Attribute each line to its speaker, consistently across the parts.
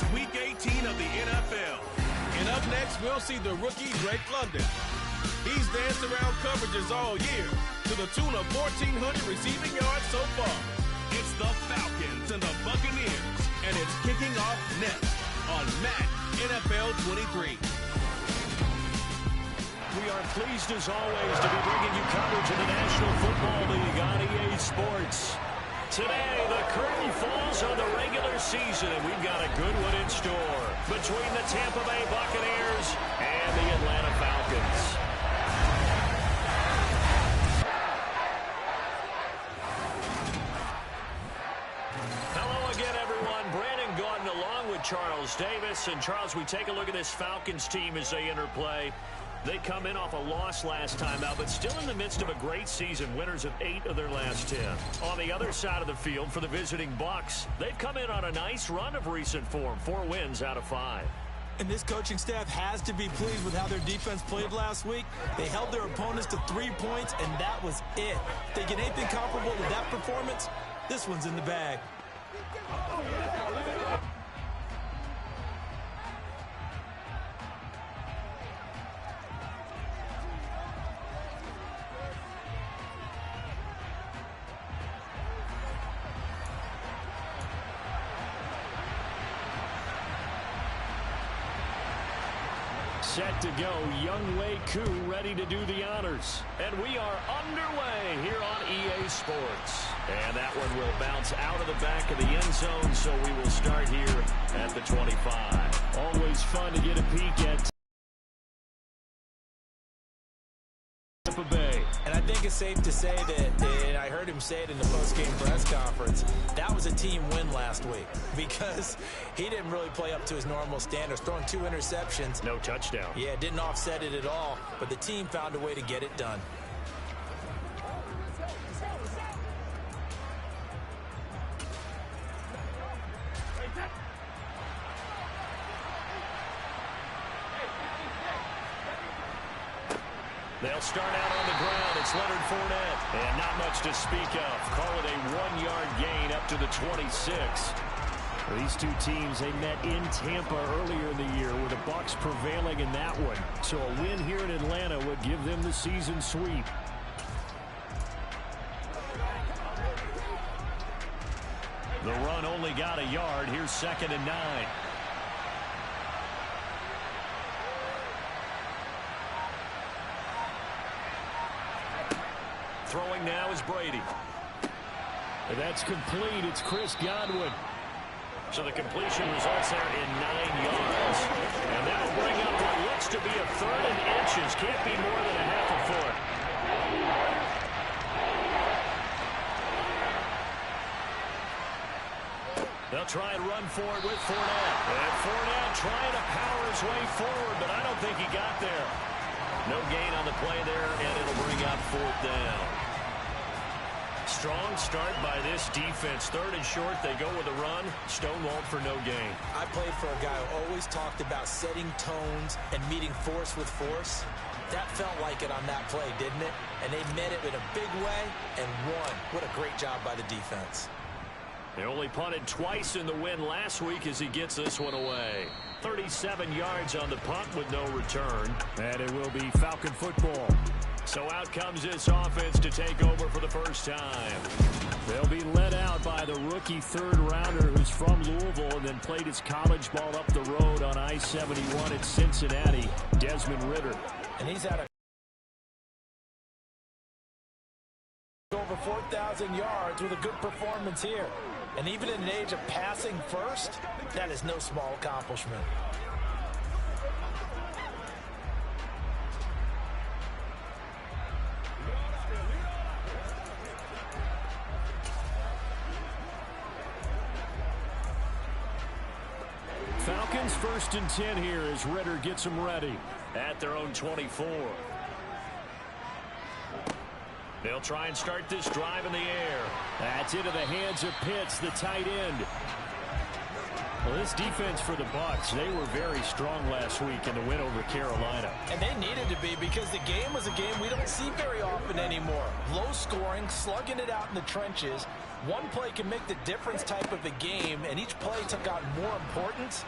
Speaker 1: It's Week 18 of the NFL. And up next, we'll see the rookie Drake London. He's danced around coverages all year to the tune of 1,400 receiving yards so far. It's the Falcons and the Buccaneers, and it's kicking off next on Madden NFL23.
Speaker 2: We are pleased, as always, to be bringing you coverage of the National Football League on EA Sports. Today, the curtain falls on the regular season, and we've got a good one in store between the Tampa Bay Buccaneers and the Atlanta Falcons. Hello again, everyone. Brandon Gordon along with Charles Davis. And, Charles, we take a look at this Falcons team as they enter play. They come in off a loss last time out, but still in the midst of a great season, winners of 8 of their last 10. On the other side of the field for the visiting Bucs, they've come in on a nice run of recent form, 4 wins out of 5.
Speaker 3: And this coaching staff has to be pleased with how their defense played last week. They held their opponents to 3 points, and that was it. If they get anything comparable to that performance, this one's in the bag.
Speaker 2: Set to go, Younghoe Koo ready to do the honors. And we are underway here on EA Sports. And that one will bounce out of the back of the end zone, so we will start here at the 25. Always fun to get a peek at Tampa Bay.
Speaker 3: And I think it's safe to say that, and I heard him say it in the post-game press conference, that was a team win last week because he didn't really play up to his normal standards, throwing 2 interceptions.
Speaker 2: No touchdown.
Speaker 3: Yeah, didn't offset it at all, but the team found a way to get it done.
Speaker 2: They'll start out on the ground. It's Leonard Fournette. And not much to speak of. Call it a 1-yard gain up to the 26. These two teams, they met in Tampa earlier in the year with the Bucs prevailing in that one. So a win here in Atlanta would give them the season sweep. The run only got a yard. Here's 2nd and 9. Throwing now is Brady. And that's complete. It's Chris Godwin. So the completion results there in 9 yards. And that'll bring up what looks to be a 3rd and inches. Can't be more than a half a foot. They'll try and run for it with Fournette. And Fournette trying to power his way forward, but I don't think he got there. No gain on the play there, and it'll bring up 4th down. Strong start by this defense. 3rd and short, they go with a run. Stonewalled for no gain.
Speaker 3: I played for a guy who always talked about setting tones and meeting force with force. That felt like it on that play, didn't it? And they met it in a big way and won. What a great job by the defense.
Speaker 2: They only punted twice in the win last week as he gets this one away. 37 yards on the punt with no return. And it will be Falcon football. So out comes this offense to take over for the first time. They'll be led out by the rookie 3rd-rounder who's from Louisville and then played his college ball up the road on I-71 in Cincinnati, Desmond Ridder.
Speaker 3: And he's had over 4,000 yards with a good performance here. And even in an age of passing first, that is no small accomplishment.
Speaker 2: Falcons 1st and 10 here as Ridder gets them ready at their own 24. They'll try and start this drive in the air. That's into the hands of Pitts, the tight end. Well, this defense for the Bucs, they were very strong last week in the win over Carolina.
Speaker 3: And they needed to be because the game was a game we don't see very often anymore. Low scoring, slugging it out in the trenches. One play can make the difference type of a game, and each play took on more importance,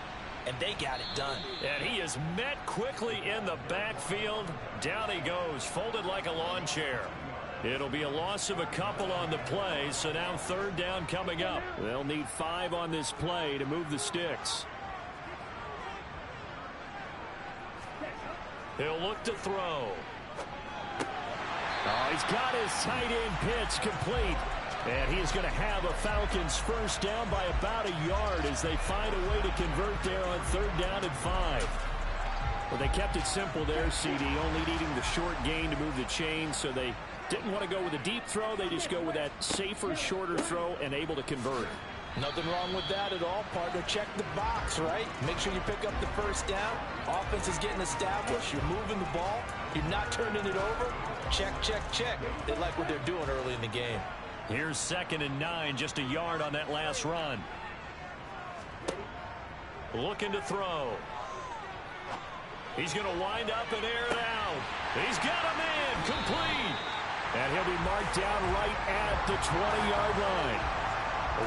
Speaker 3: and they got it done.
Speaker 2: And he is met quickly in the backfield. Down he goes, folded like a lawn chair. It'll be a loss of a couple on the play, so now third down coming up. They'll need 5 on this play to move the sticks. He'll look to throw. Oh, he's got his tight end pitch complete. And he is going to have a Falcons first down by about a yard as they find a way to convert there on third down and 5. Well, they kept it simple there, CD, only needing the short gain to move the chain, so they didn't want to go with a deep throw. They just go with that safer, shorter throw and able to convert.
Speaker 3: Nothing wrong with that at all, partner. Check the box, right? Make sure you pick up the first down. Offense is getting established. You're moving the ball. You're not turning it over. Check, check, check. They like what they're doing early in the game.
Speaker 2: Here's 2nd and 9, just a yard on that last run. Looking to throw. He's going to wind up and air it out. He's got a man complete. And he'll be marked down right at the 20-yard line.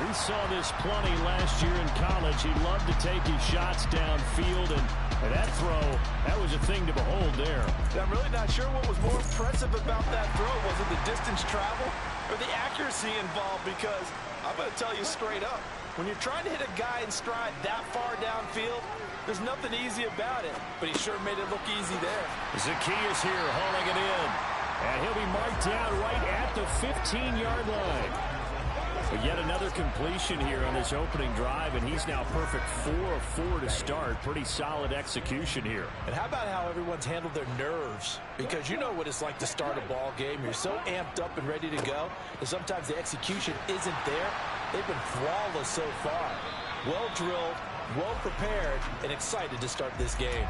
Speaker 2: We saw this plenty last year in college. He loved to take his shots downfield, and that throw, that was a thing to behold there.
Speaker 3: I'm really not sure what was more impressive about that throw. Was it the distance travel or the accuracy involved? Because I'm going to tell you straight up, when you're trying to hit a guy in stride that far downfield, there's nothing easy about it. But he sure made it look easy there.
Speaker 2: Zacchaeus here hauling it in. And he'll be marked down right at the 15-yard line. But yet another completion here on this opening drive, and he's now perfect 4 of 4 to start. Pretty solid execution here.
Speaker 3: And how about how everyone's handled their nerves? Because you know what it's like to start a ball game. You're so amped up and ready to go, and sometimes the execution isn't there. They've been flawless so far. Well drilled, well prepared, and excited to start this game.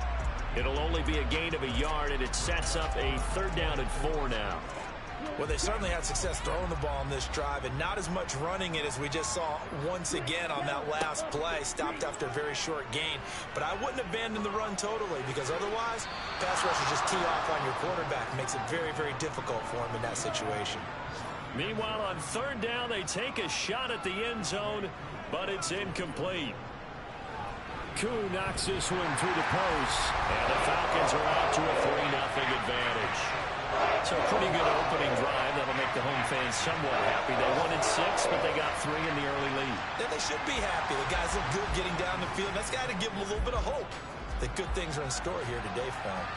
Speaker 2: It'll only be a gain of a yard, and it sets up a third down and 4 now.
Speaker 3: Well, they certainly had success throwing the ball on this drive, and not as much running it as we just saw once again on that last play. Stopped after a very short gain. But I wouldn't abandon the run totally, because otherwise, pass rushers just tee off on your quarterback. Makes it very, very difficult for him in that situation.
Speaker 2: Meanwhile, on third down, they take a shot at the end zone, but it's incomplete. Koo knocks this one through the post, and the Falcons are out to a 3-0 advantage. So a pretty good opening drive. That'll make the home fans somewhat happy. They won in 6, but they got 3 in the early lead.
Speaker 3: Yeah, they should be happy. The guys look good getting down the field. That's got to give them a little bit of hope that good things are in store here today for them.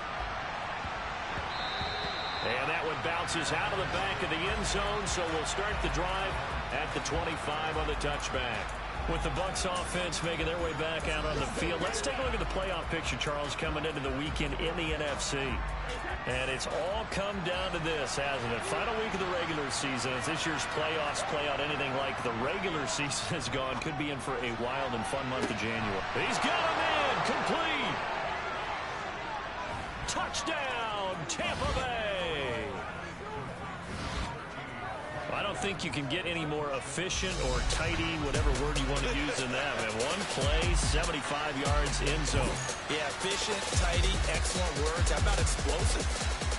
Speaker 2: And that one bounces out of the back of the end zone, so we'll start the drive at the 25 on the touchback. With the Bucs offense making their way back out on the field, let's take a look at the playoff picture, Charles, coming into the weekend in the NFC. And it's all come down to this, hasn't it? Final week of the regular season. If this year's playoffs play out anything like the regular season has gone, could be in for a wild and fun month of January. He's got a man complete. Touchdown, Tampa Bay. I don't think you can get any more efficient or tidy, whatever word you want to use in that. Man, one play, 75 yards end zone.
Speaker 3: Yeah, efficient, tidy, excellent words. How about explosive?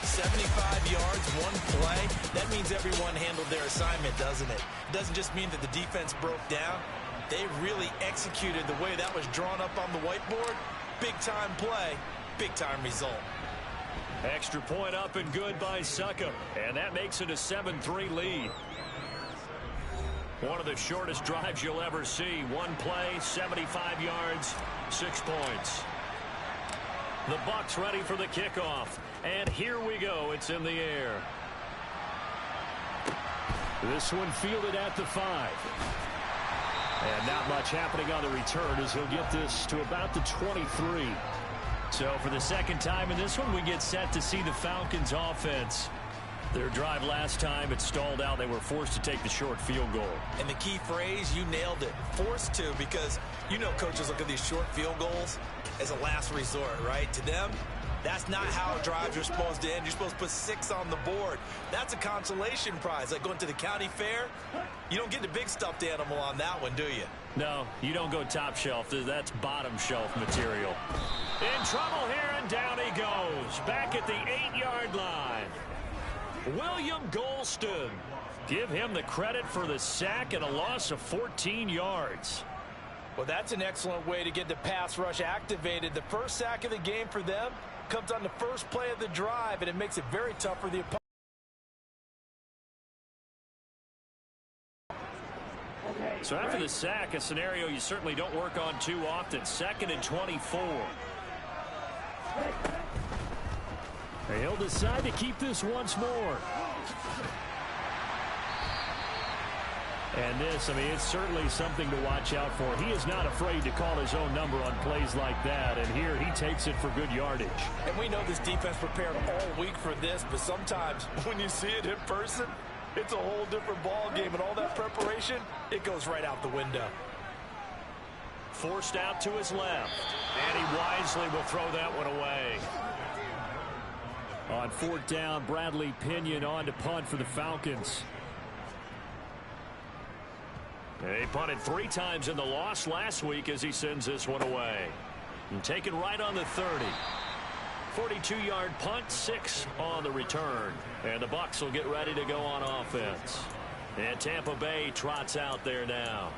Speaker 3: 75 yards, one play. That means everyone handled their assignment, doesn't it? It doesn't just mean that the defense broke down. They really executed the way that was drawn up on the whiteboard. Big-time play, big-time result.
Speaker 2: Extra point up and good by Suckup. And that makes it a 7-3 lead. One of the shortest drives you'll ever see. One play, 75 yards, 6 points. The Bucs ready for the kickoff. And here we go. It's in the air. This one fielded at the 5. And not much happening on the return as he'll get this to about the 23. So for the second time in this one, we get set to see the Falcons offense. Their drive last time, it stalled out. They were forced to take the short field goal.
Speaker 3: And the key phrase, you nailed it. Forced to, because you know coaches look at these short field goals as a last resort, right? To them, that's not how drives are supposed to end. You're supposed to put 6 on the board. That's a consolation prize. Like going to the county fair, you don't get the big stuffed animal on that one, do you?
Speaker 2: No, you don't go top shelf. That's bottom shelf material. In trouble here, and down he goes. Back at the 8-yard line. William Golston. Give him the credit for the sack and a loss of 14 yards.
Speaker 3: Well, that's an excellent way to get the pass rush activated. The first sack of the game for them comes on the first play of the drive, and it makes it very tough for the opponent.
Speaker 2: So after the sack, a scenario you certainly don't work on too often. 2nd and 24. He'll decide to keep this once more. And this, I mean, it's certainly something to watch out for. He is not afraid to call his own number on plays like that. And here he takes it for good yardage.
Speaker 3: And we know this defense prepared all week for this, but sometimes when you see it in person, it's a whole different ball game. And all that preparation, it goes right out the window.
Speaker 2: Forced out to his left. And he wisely will throw that one away. On 4th down, Bradley Pinion on to punt for the Falcons. They punted 3 times in the loss last week as he sends this one away. And taken right on the 30. 42-yard punt, 6 on the return. And the Bucs will get ready to go on offense. And Tampa Bay trots out there now.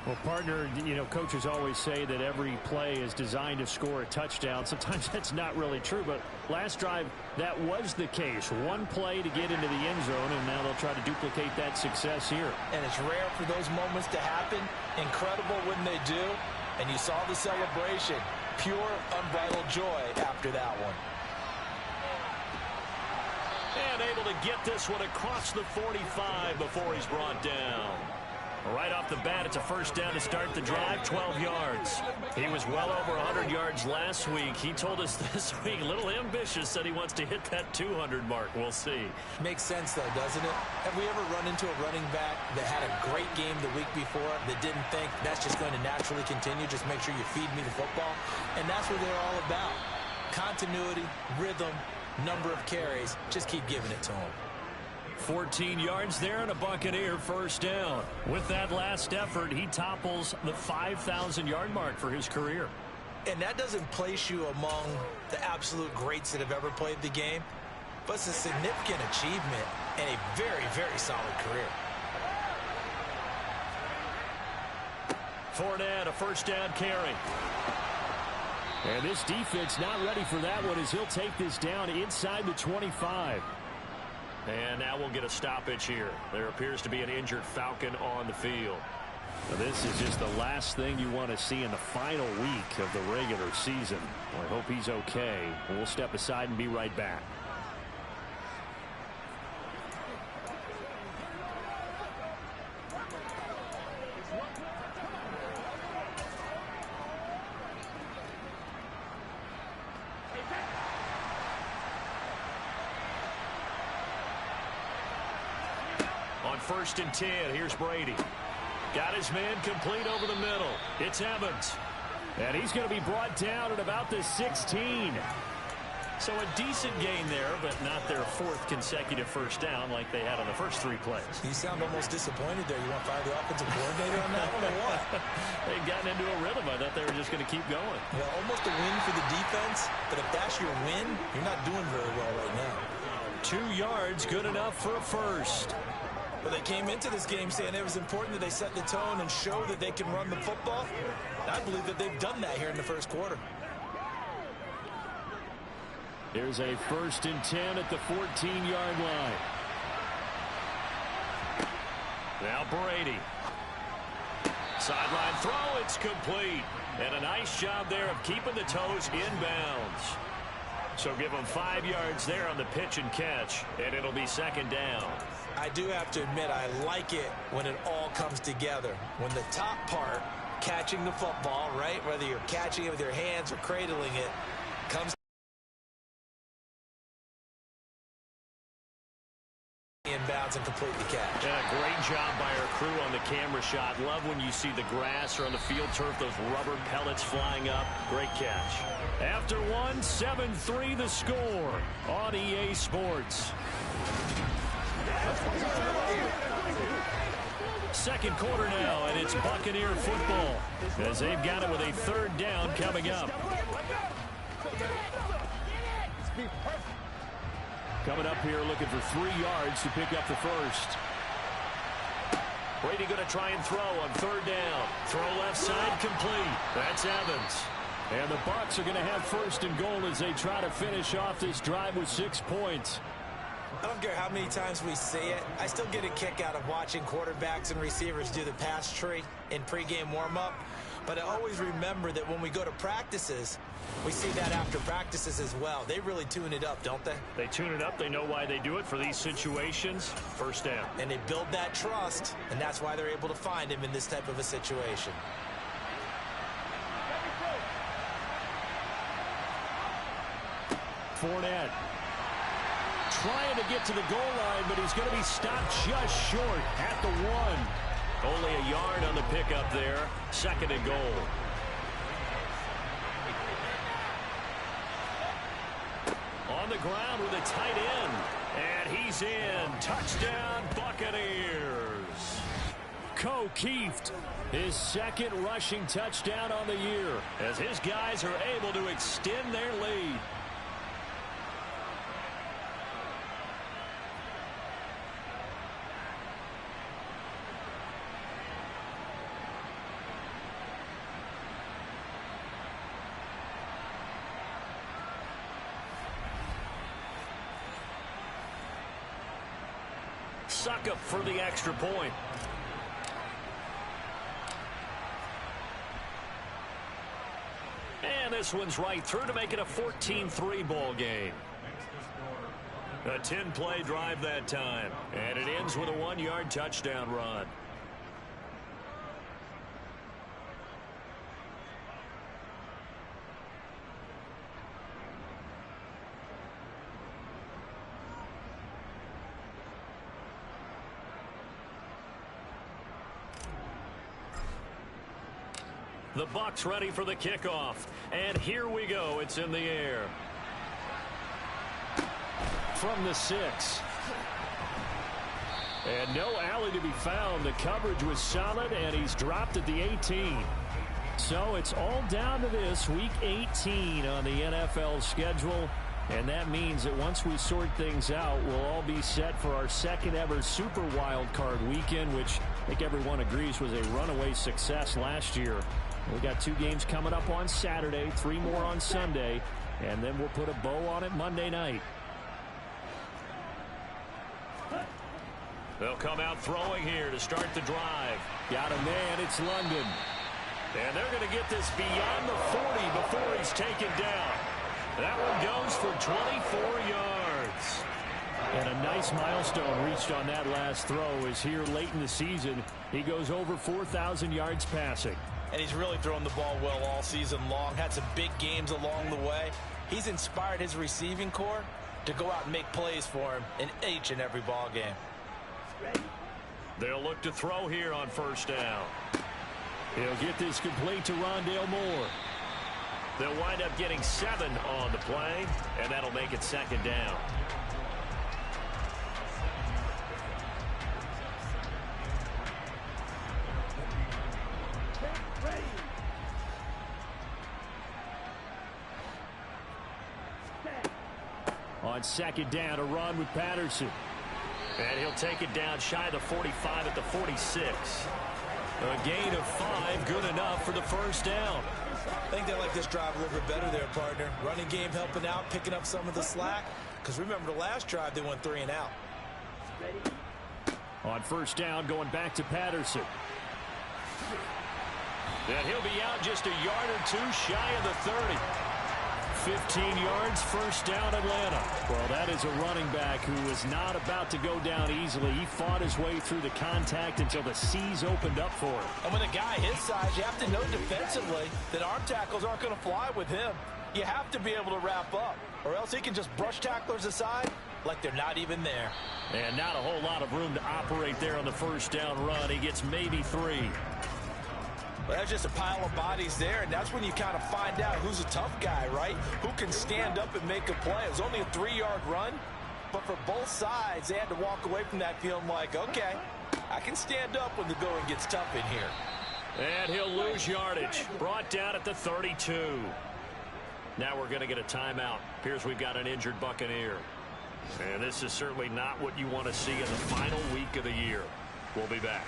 Speaker 2: Well, partner, you know, coaches always say that every play is designed to score a touchdown. Sometimes that's not really true, but last drive, that was the case. One play to get into the end zone, and now they'll try to duplicate that success here.
Speaker 3: And it's rare for those moments to happen. Incredible when they do. And you saw the celebration. Pure, unbridled joy after that one.
Speaker 2: And able to get this one across the 45 before he's brought down. Right off the bat, it's a first down to start the drive, 12 yards. He was well over 100 yards last week. He told us this week, a little ambitious, said he wants to hit that 200 mark. We'll see.
Speaker 3: Makes sense, though, doesn't it? Have we ever run into a running back that had a great game the week before that didn't think that's just going to naturally continue? Just make sure you feed me the football. And that's what they're all about. Continuity, rhythm, number of carries. Just keep giving it to him.
Speaker 2: 14 yards there and a Buccaneer first down. With that last effort, he topples the 5,000-yard mark for his career.
Speaker 3: And that doesn't place you among the absolute greats that have ever played the game, but it's a significant achievement and a very, very solid career.
Speaker 2: Fournette, a first down carry. And this defense not ready for that one as he'll take this down inside the 25. And now we'll get a stoppage here. There appears to be an injured Falcon on the field. Now this is just the last thing you want to see in the final week of the regular season. I hope he's okay. We'll step aside and be right back. On 1st and 10, here's Brady. Got his man complete over the middle. It's Evans. And he's going to be brought down at about the 16. So a decent gain there, but not their 4th consecutive first down like they had on the first 3 plays.
Speaker 3: You sound almost disappointed there. You want to fire the offensive coordinator on that one or what?
Speaker 2: They'd gotten into a rhythm. I thought they were just going to keep going.
Speaker 3: Well, almost a win for the defense, but if that's your win, you're not doing very well right now.
Speaker 2: 2 yards, good enough for a first.
Speaker 3: But they came into this game saying it was important that they set the tone and show that they can run the football. I believe that they've done that here in the first quarter.
Speaker 2: Here's a 1st and 10 at the 14-yard line. Now Brady. Sideline throw, it's complete. And a nice job there of keeping the toes inbounds. So give them 5 yards there on the pitch and catch, and it'll be 2nd down.
Speaker 3: I do have to admit, I like it when it all comes together. When the top part, catching the football, right, whether you're catching it with your hands or cradling it, comes inbounds and complete the catch.
Speaker 2: Yeah, great job by our crew on the camera shot. Love when you see the grass or on the field turf, those rubber pellets flying up. Great catch. After one, 7-3 the score on EA Sports. Second quarter now, and it's Buccaneer football as they've got it with a 3rd down coming up. Coming up here looking for 3 yards to pick up the first. Brady going to try and throw on third down. Throw left side complete. That's Evans. And the Bucs are going to have first and goal as they try to finish off this drive with 6 points.
Speaker 3: I don't care how many times we see it. I still get a kick out of watching quarterbacks and receivers do the pass tree in pregame warm-up. But I always remember that when we go to practices, we see that after practices as well. They really tune it up, don't they?
Speaker 2: They tune it up. They know why they do it for these situations. First down.
Speaker 3: And they build that trust, and that's why they're able to find him in this type of a situation.
Speaker 2: Fournette trying to get to the goal line, but he's going to be stopped just short at the 1. Only a yard on the pickup there. Second and goal. On the ground with a tight end. And he's in. Touchdown, Buccaneers. O'Keefe, his second rushing touchdown on the year, as his guys are able to extend their lead. Suck up for the extra point. And this one's right through to make it a 14-3 ball game. A 10-play drive that time. And it ends with a 1-yard touchdown run. The Bucs ready for the kickoff. And here we go. It's in the air. From the 6. And no alley to be found. The coverage was solid, and he's dropped at the 18. So it's all down to this, Week 18 on the NFL schedule. And that means that once we sort things out, we'll all be set for our second ever Super Wild Card weekend, which I think everyone agrees was a runaway success last year. We got 2 games coming up on Saturday, 3 more on Sunday, and then we'll put a bow on it Monday night. They'll come out throwing here to start the drive. Got a man, it's London. And they're going to get this beyond the 40 before he's taken down. That one goes for 24 yards. And a nice milestone reached on that last throw is here late in the season. He goes over 4,000 yards passing.
Speaker 3: And he's really thrown the ball well all season long. Had some big games along the way. He's inspired his receiving corps to go out and make plays for him in each and every ball game.
Speaker 2: They'll look to throw here on first down. He'll get this complete to Rondale Moore. They'll wind up getting 7 on the play, and that'll make it second down. On second down, a run with Patterson. And he'll take it down shy of the 45 at the 46. A gain of 5, good enough for the first down.
Speaker 3: I think they like this drive a little bit better there, partner. Running game helping out, picking up some of the slack. Because remember, the last drive, they went 3 and out.
Speaker 2: On first down, going back to Patterson. And he'll be out just a yard or 2 shy of the 30. 15 yards, first down, Atlanta. Well, that is a running back who was not about to go down easily. He fought his way through the contact until the C's opened up for him.
Speaker 3: And with a guy his size, you have to know defensively that arm tackles aren't going to fly with him. You have to be able to wrap up, or else he can just brush tacklers aside like they're not even there.
Speaker 2: And not a whole lot of room to operate there on the first down run. He gets maybe 3.
Speaker 3: Well, that's just a pile of bodies there, and that's when you kind of find out who's a tough guy, right? Who can stand up and make a play. It was only a 3-yard run, but for both sides, they had to walk away from that feeling like, okay, I can stand up when the going gets tough in here.
Speaker 2: And he'll lose yardage. Brought down at the 32. Now we're going to get a timeout. Appears we've got an injured Buccaneer. And this is certainly not what you want to see in the final week of the year. We'll be back.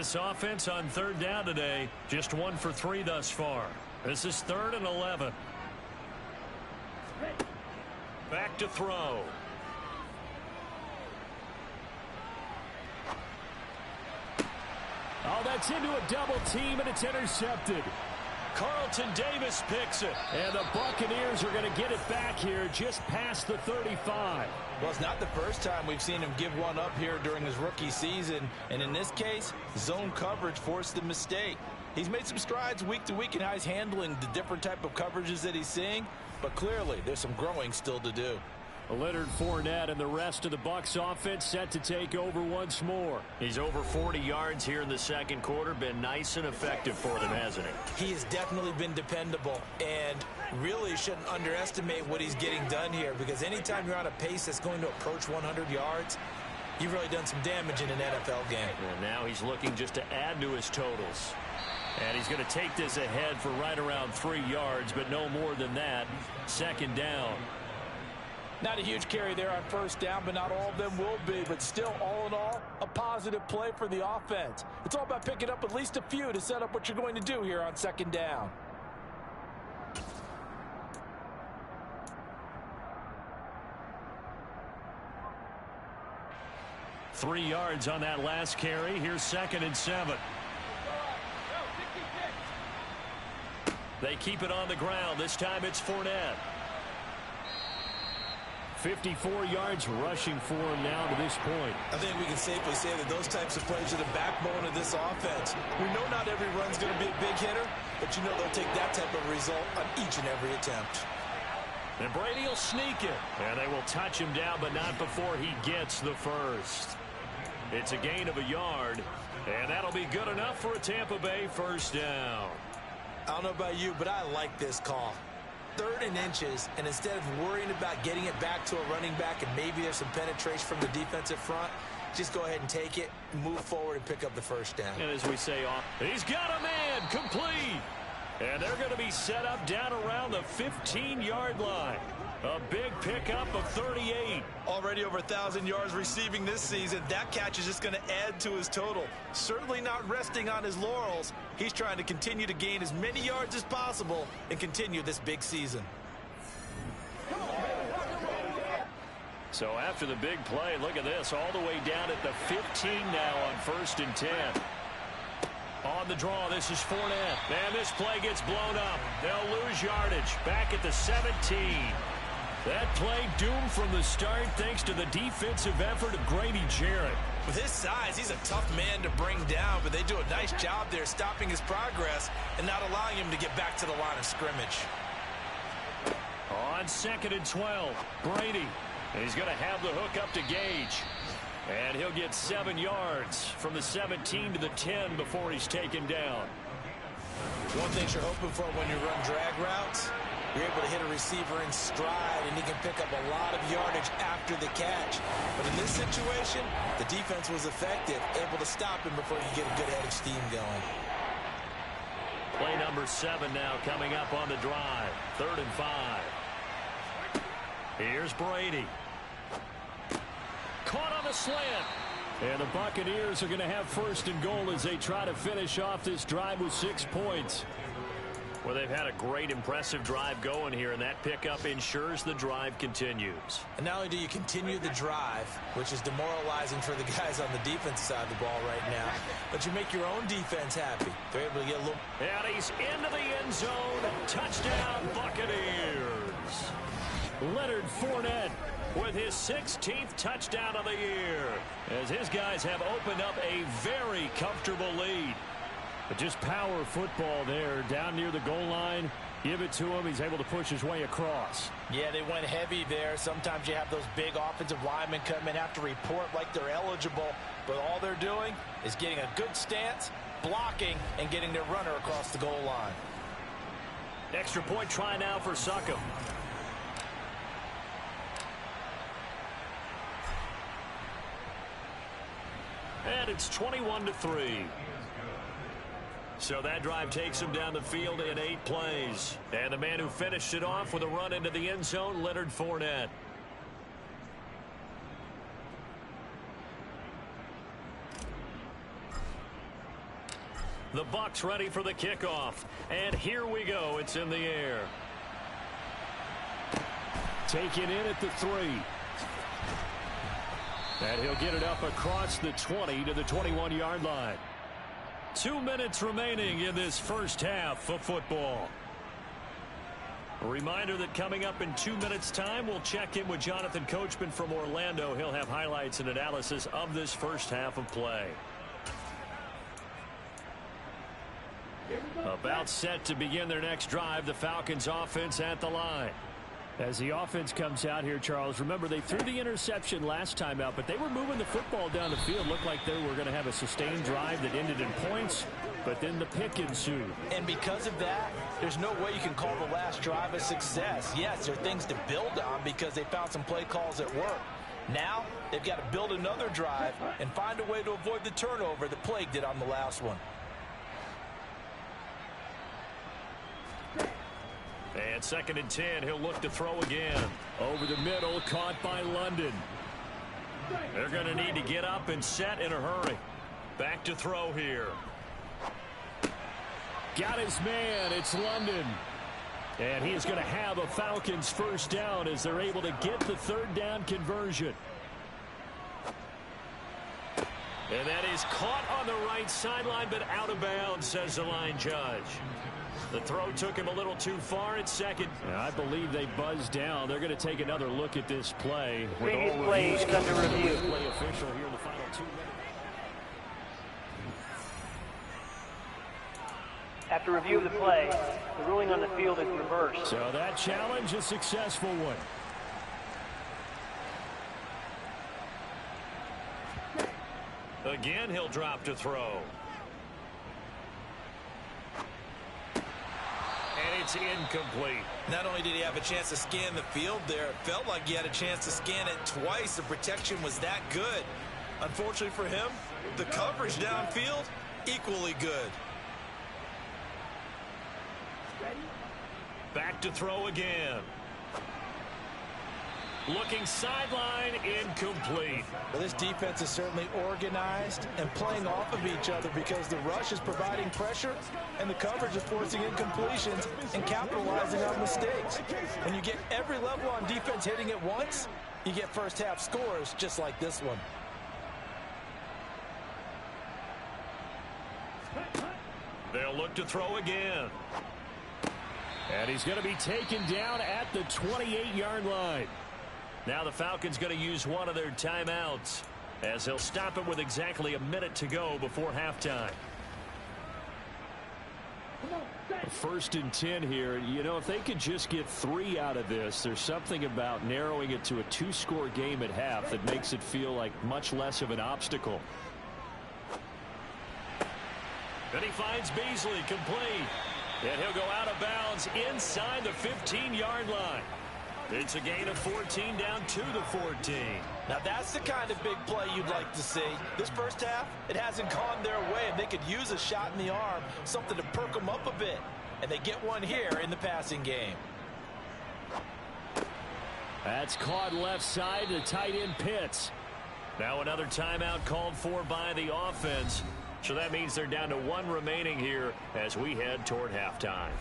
Speaker 2: This offense on third down today, just 1 for 3 thus far. This is 3rd and 11. Back to throw.
Speaker 4: Oh, that's into a double team, and it's intercepted.
Speaker 2: Carlton Davis picks it.
Speaker 4: And the Buccaneers are going to get it back here just past the 35.
Speaker 3: Well, it's not the first time we've seen him give one up here during his rookie season. And in this case, zone coverage forced the mistake. He's made some strides week to week in how he's handling the different type of coverages that he's seeing. But clearly, there's some growing still to do.
Speaker 4: Leonard Fournette and the rest of the Bucs offense set to take over once more.
Speaker 2: He's over 40 yards here in the second quarter. Been nice and effective for them, hasn't he?
Speaker 3: He has definitely been dependable, and really shouldn't underestimate what he's getting done here, because anytime you're on a pace that's going to approach 100 yards, you've really done some damage in an NFL game.
Speaker 2: And now he's looking just to add to his totals. And he's going to take this ahead for right around 3 yards, but no more than that. Second down.
Speaker 3: Not a huge carry there on first down, but not all of them will be. But still, all in all, a positive play for the offense. It's all about picking up at least a few to set up what you're going to do here on second down.
Speaker 2: Three yards on that last carry. Here's 2nd and 7. They keep it on the ground. This time it's Fournette.
Speaker 4: 54 yards rushing for him now to this point.
Speaker 3: I think we can safely say that those types of plays are the backbone of this offense. We know not every run's going to be a big hitter, but you know they'll take that type of result on each and every attempt.
Speaker 2: And Brady will sneak it. And they will touch him down, but not before he gets the first. It's a gain of a yard, and that'll be good enough for a Tampa Bay first down.
Speaker 3: I don't know about you, but I like this call. 3rd and inches, and instead of worrying about getting it back to a running back and maybe there's some penetration from the defensive front, just go ahead and take it, move forward, and pick up the first down.
Speaker 2: And as we say, he's got a man complete. And they're going to be set up down around the 15-yard line. A big pickup of 38.
Speaker 3: Already over 1,000 yards receiving this season. That catch is just going to add to his total. Certainly not resting on his laurels. He's trying to continue to gain as many yards as possible and continue this big season.
Speaker 2: So after the big play, look at this, all the way down at the 15 now on 1st and 10. On the draw, this is Fournette. And this play gets blown up. They'll lose yardage. Back at the 17. That play doomed from the start thanks to the defensive effort of Grady Jarrett.
Speaker 3: With his size, he's a tough man to bring down, but they do a nice job there stopping his progress and not allowing him to get back to the line of scrimmage.
Speaker 2: On 2nd and 12, Brady. He's going to have the hook up to Gage. And he'll get 7 yards from the 17 to the 10 before he's taken down.
Speaker 3: One thing you're hoping for when you run drag routes, you're able to hit a receiver in stride, and he can pick up a lot of yardage after the catch. But in this situation, the defense was effective, able to stop him before he could get a good head of steam going.
Speaker 2: Play number 7 now coming up on the drive. 3rd and 5. Here's Brady. Caught on the slant.
Speaker 4: And the Buccaneers are going to have 1st and goal as they try to finish off this drive with 6 points.
Speaker 2: Well, they've had a great, impressive drive going here, and that pickup ensures the drive continues.
Speaker 3: And not only do you continue the drive, which is demoralizing for the guys on the defensive side of the ball right now, but you make your own defense happy. They're able to get a little...
Speaker 2: And he's into the end zone. Touchdown, Buccaneers.
Speaker 4: Leonard Fournette
Speaker 2: with his 16th touchdown of the year, as his guys have opened up a very comfortable lead.
Speaker 4: But just power football there down near the goal line. Give it to him. He's able to push his way across.
Speaker 3: Yeah, they went heavy there. Sometimes you have those big offensive linemen come in, have to report like they're eligible. But all they're doing is getting a good stance, blocking, and getting their runner across the goal line.
Speaker 2: Extra point try now for Succop. And it's 21-3. So that drive takes him down the field in 8 plays. And the man who finished it off with a run into the end zone, Leonard Fournette. The Bucs ready for the kickoff. And here we go. It's in the air.
Speaker 4: Taken in at the 3. And he'll get it up across the 20 to the 21-yard line. 2 minutes remaining in this first half of football. A reminder that coming up in 2 minutes' time, we'll check in with Jonathan Coachman from Orlando. He'll have highlights and analysis of this first half of play. About set to begin their next drive, the Falcons offense at the line. As the offense comes out here, Charles, remember they threw the interception last time out, but they were moving the football down the field. Looked like they were going to have a sustained drive that ended in points, but then the pick ensued.
Speaker 3: And because of that, there's no way you can call the last drive a success. Yes, there are things to build on because they found some play calls that work. Now, they've got to build another drive and find a way to avoid the turnover that plagued it on the last one.
Speaker 2: And 2nd and 10, he'll look to throw again.
Speaker 4: Over the middle, caught by London.
Speaker 2: They're going to need to get up and set in a hurry. Back to throw here.
Speaker 4: Got his man. It's London. And he is going to have a Falcons first down as they're able to get the 3rd down conversion.
Speaker 2: And that is caught on the right sideline, but out of bounds, says the line judge. The throw took him a little too far at 2nd.
Speaker 4: I believe they buzzed down. They're going to take another look at this play.
Speaker 5: Previous play is under review.
Speaker 4: Play official here in the final 2 minutes.
Speaker 5: After review of the play, the ruling on the field is reversed.
Speaker 4: So that challenge, a successful one.
Speaker 2: Again, he'll drop to throw. And it's incomplete.
Speaker 3: Not only did he have a chance to scan the field there, it felt like he had a chance to scan it twice. The protection was that good. Unfortunately for him, the coverage downfield, equally good.
Speaker 2: Back to throw again. Looking sideline, incomplete.
Speaker 3: Well, this defense is certainly organized and playing off of each other because the rush is providing pressure and the coverage is forcing incompletions and capitalizing on mistakes. When you get every level on defense hitting it once, you get first half scores just like this one.
Speaker 2: They'll look to throw again.
Speaker 4: And he's going to be taken down at the 28-yard line.
Speaker 2: Now the Falcons going to use one of their timeouts as they'll stop it with exactly a minute to go before halftime.
Speaker 4: 1st and 10 here. You know, if they could just get 3 out of this, there's something about narrowing it to a 2-score game at half that makes it feel like much less of an obstacle.
Speaker 2: And he finds Beasley complete. And he'll go out of bounds inside the 15-yard line. It's a gain of 14 down to the 14.
Speaker 3: Now that's the kind of big play you'd like to see. This first half, it hasn't gone their way, and they could use a shot in the arm, something to perk them up a bit. And they get one here in the passing game.
Speaker 4: That's caught left side to tight end Pitts.
Speaker 2: Now another timeout called for by the offense. So that means they're down to 1 remaining here as we head toward halftime.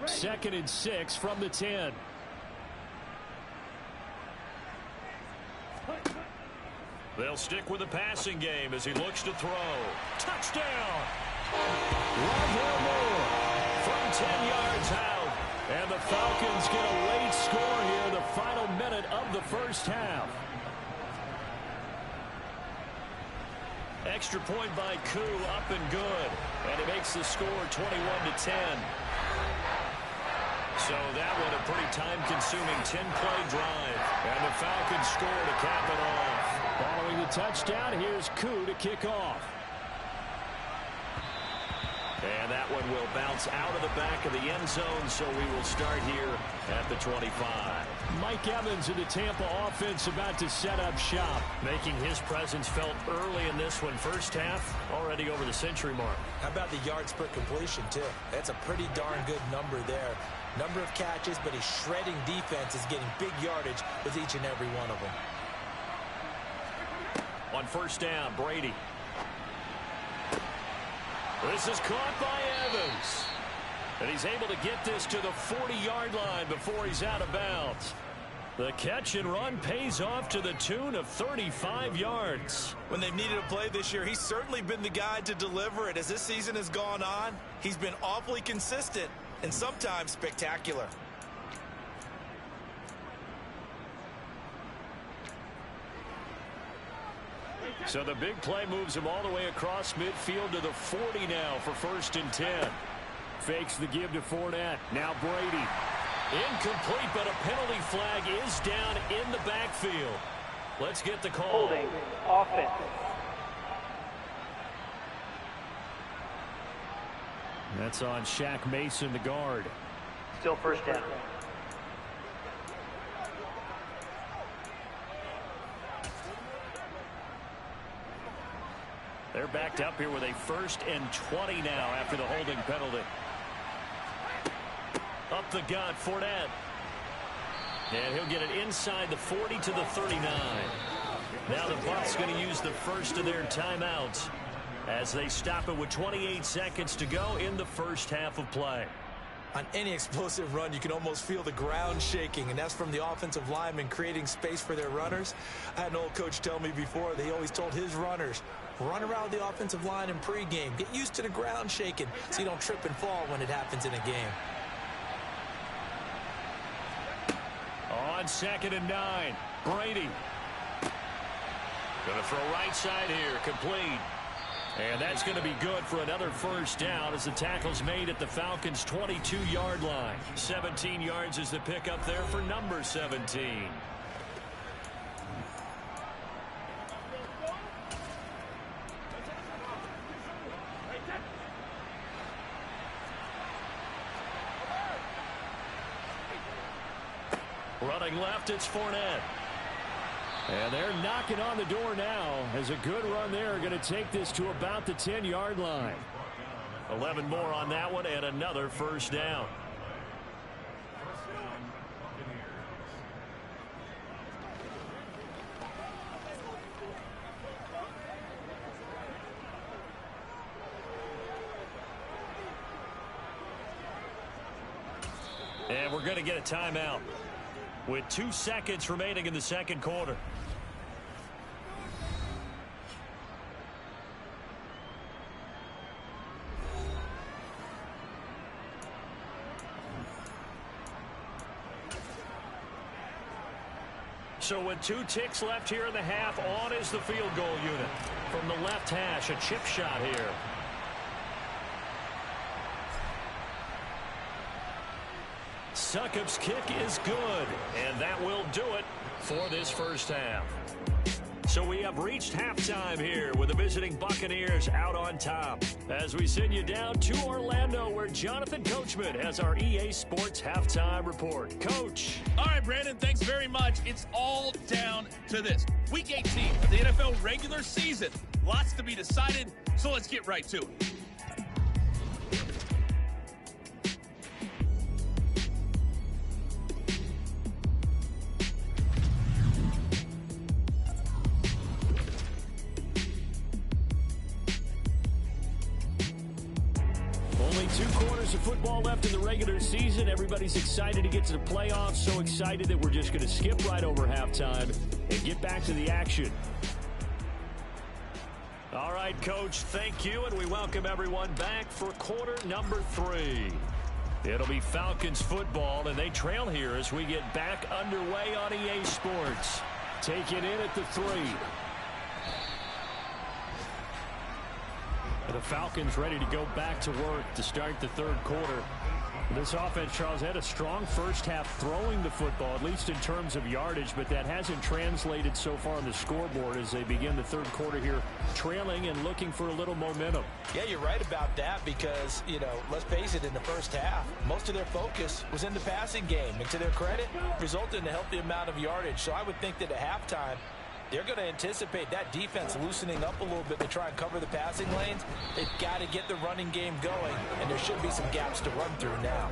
Speaker 4: Second and 6 from the 10.
Speaker 2: They'll stick with the passing game as he looks to throw. Touchdown!
Speaker 4: From 10 yards out. And the Falcons get a late score here, the final minute of the first half.
Speaker 2: Extra point by Koo, up and good. And he makes the score 21-10. So that one a pretty time-consuming 10-play drive. And the Falcons score to cap it off.
Speaker 4: Following the touchdown, here's Koo to kick off.
Speaker 2: And that one will bounce out of the back of the end zone, so we will start here at the 25.
Speaker 4: Mike Evans of the Tampa offense about to set up shop.
Speaker 2: Making his presence felt early in this one. First half, already over the century mark.
Speaker 3: How about the yards per completion, too? That's a pretty darn good number there. Number of catches, but he's shredding defense, is getting big yardage with each and every one of them.
Speaker 2: On first down, Brady. This is caught by Evans. And he's able to get this to the 40-yard line before he's out of bounds. The catch and run pays off to the tune of 35 yards.
Speaker 3: When they've needed a play this year, he's certainly been the guy to deliver it. As this season has gone on, he's been awfully consistent and sometimes spectacular.
Speaker 2: So the big play moves him all the way across midfield to the 40 now for 1st and 10.
Speaker 4: Fakes the give to Fournette. Now Brady.
Speaker 2: Incomplete, but a penalty flag is down in the backfield. Let's get the call.
Speaker 5: Holding offense.
Speaker 4: That's on Shaq Mason, the guard.
Speaker 5: Still first down.
Speaker 2: They're backed up here with a 1st and 20 now after the holding penalty. Up the gut, Fournette. And he'll get it inside the 40 to the 39. Now the Bucs going to use the first of their timeouts as they stop it with 28 seconds to go in the first half of play.
Speaker 3: On any explosive run, you can almost feel the ground shaking, and that's from the offensive linemen creating space for their runners. I had an old coach tell me before, they always told his runners, run around the offensive line in pregame. Get used to the ground shaking so you don't trip and fall when it happens in a game.
Speaker 2: On 2nd and 9, Brady. Going to throw right side here, complete. And that's going to be good for another first down as the tackle's made at the Falcons' 22-yard line. 17 yards is the pickup there for number 17. Running left, it's Fournette.
Speaker 4: And they're knocking on the door now as a good run there. Going to take this to about the 10-yard line.
Speaker 2: 11 more on that one and another first down. And we're going to get a timeout with 2 seconds remaining in the second quarter. So with 2 ticks left here in the half, on is the field goal unit. From the left hash, a chip shot here. Succop's kick is good, and that will do it for this first half. So we have reached halftime here with the visiting Buccaneers out on top as we send you down to Orlando where Jonathan Coachman has our EA Sports halftime report. Coach.
Speaker 1: All right, Brandon, thanks very much. It's all down to this. Week 18 of the NFL regular season. Lots to be decided, so let's get right to it.
Speaker 4: Only 2 quarters of football left in the regular season. Everybody's excited to get to the playoffs. So excited that we're just going to skip right over halftime and get back to the action.
Speaker 2: All right, Coach, thank you, and we welcome everyone back for quarter number 3. It'll be Falcons football, and they trail here as we get back underway on EA Sports.
Speaker 4: Take it in at the 3. The Falcons ready to go back to work to start the third quarter. This offense, Charles, had a strong first half throwing the football, at least in terms of yardage, but that hasn't translated so far on the scoreboard as they begin the third quarter here, trailing and looking for a little momentum.
Speaker 3: Yeah, you're right about that because, let's face it, in the first half, most of their focus was in the passing game. And to their credit, resulted in a healthy amount of yardage. So I would think that at halftime, they're going to anticipate that defense loosening up a little bit to try and cover the passing lanes. They've got to get the running game going, and there should be some gaps to run through now.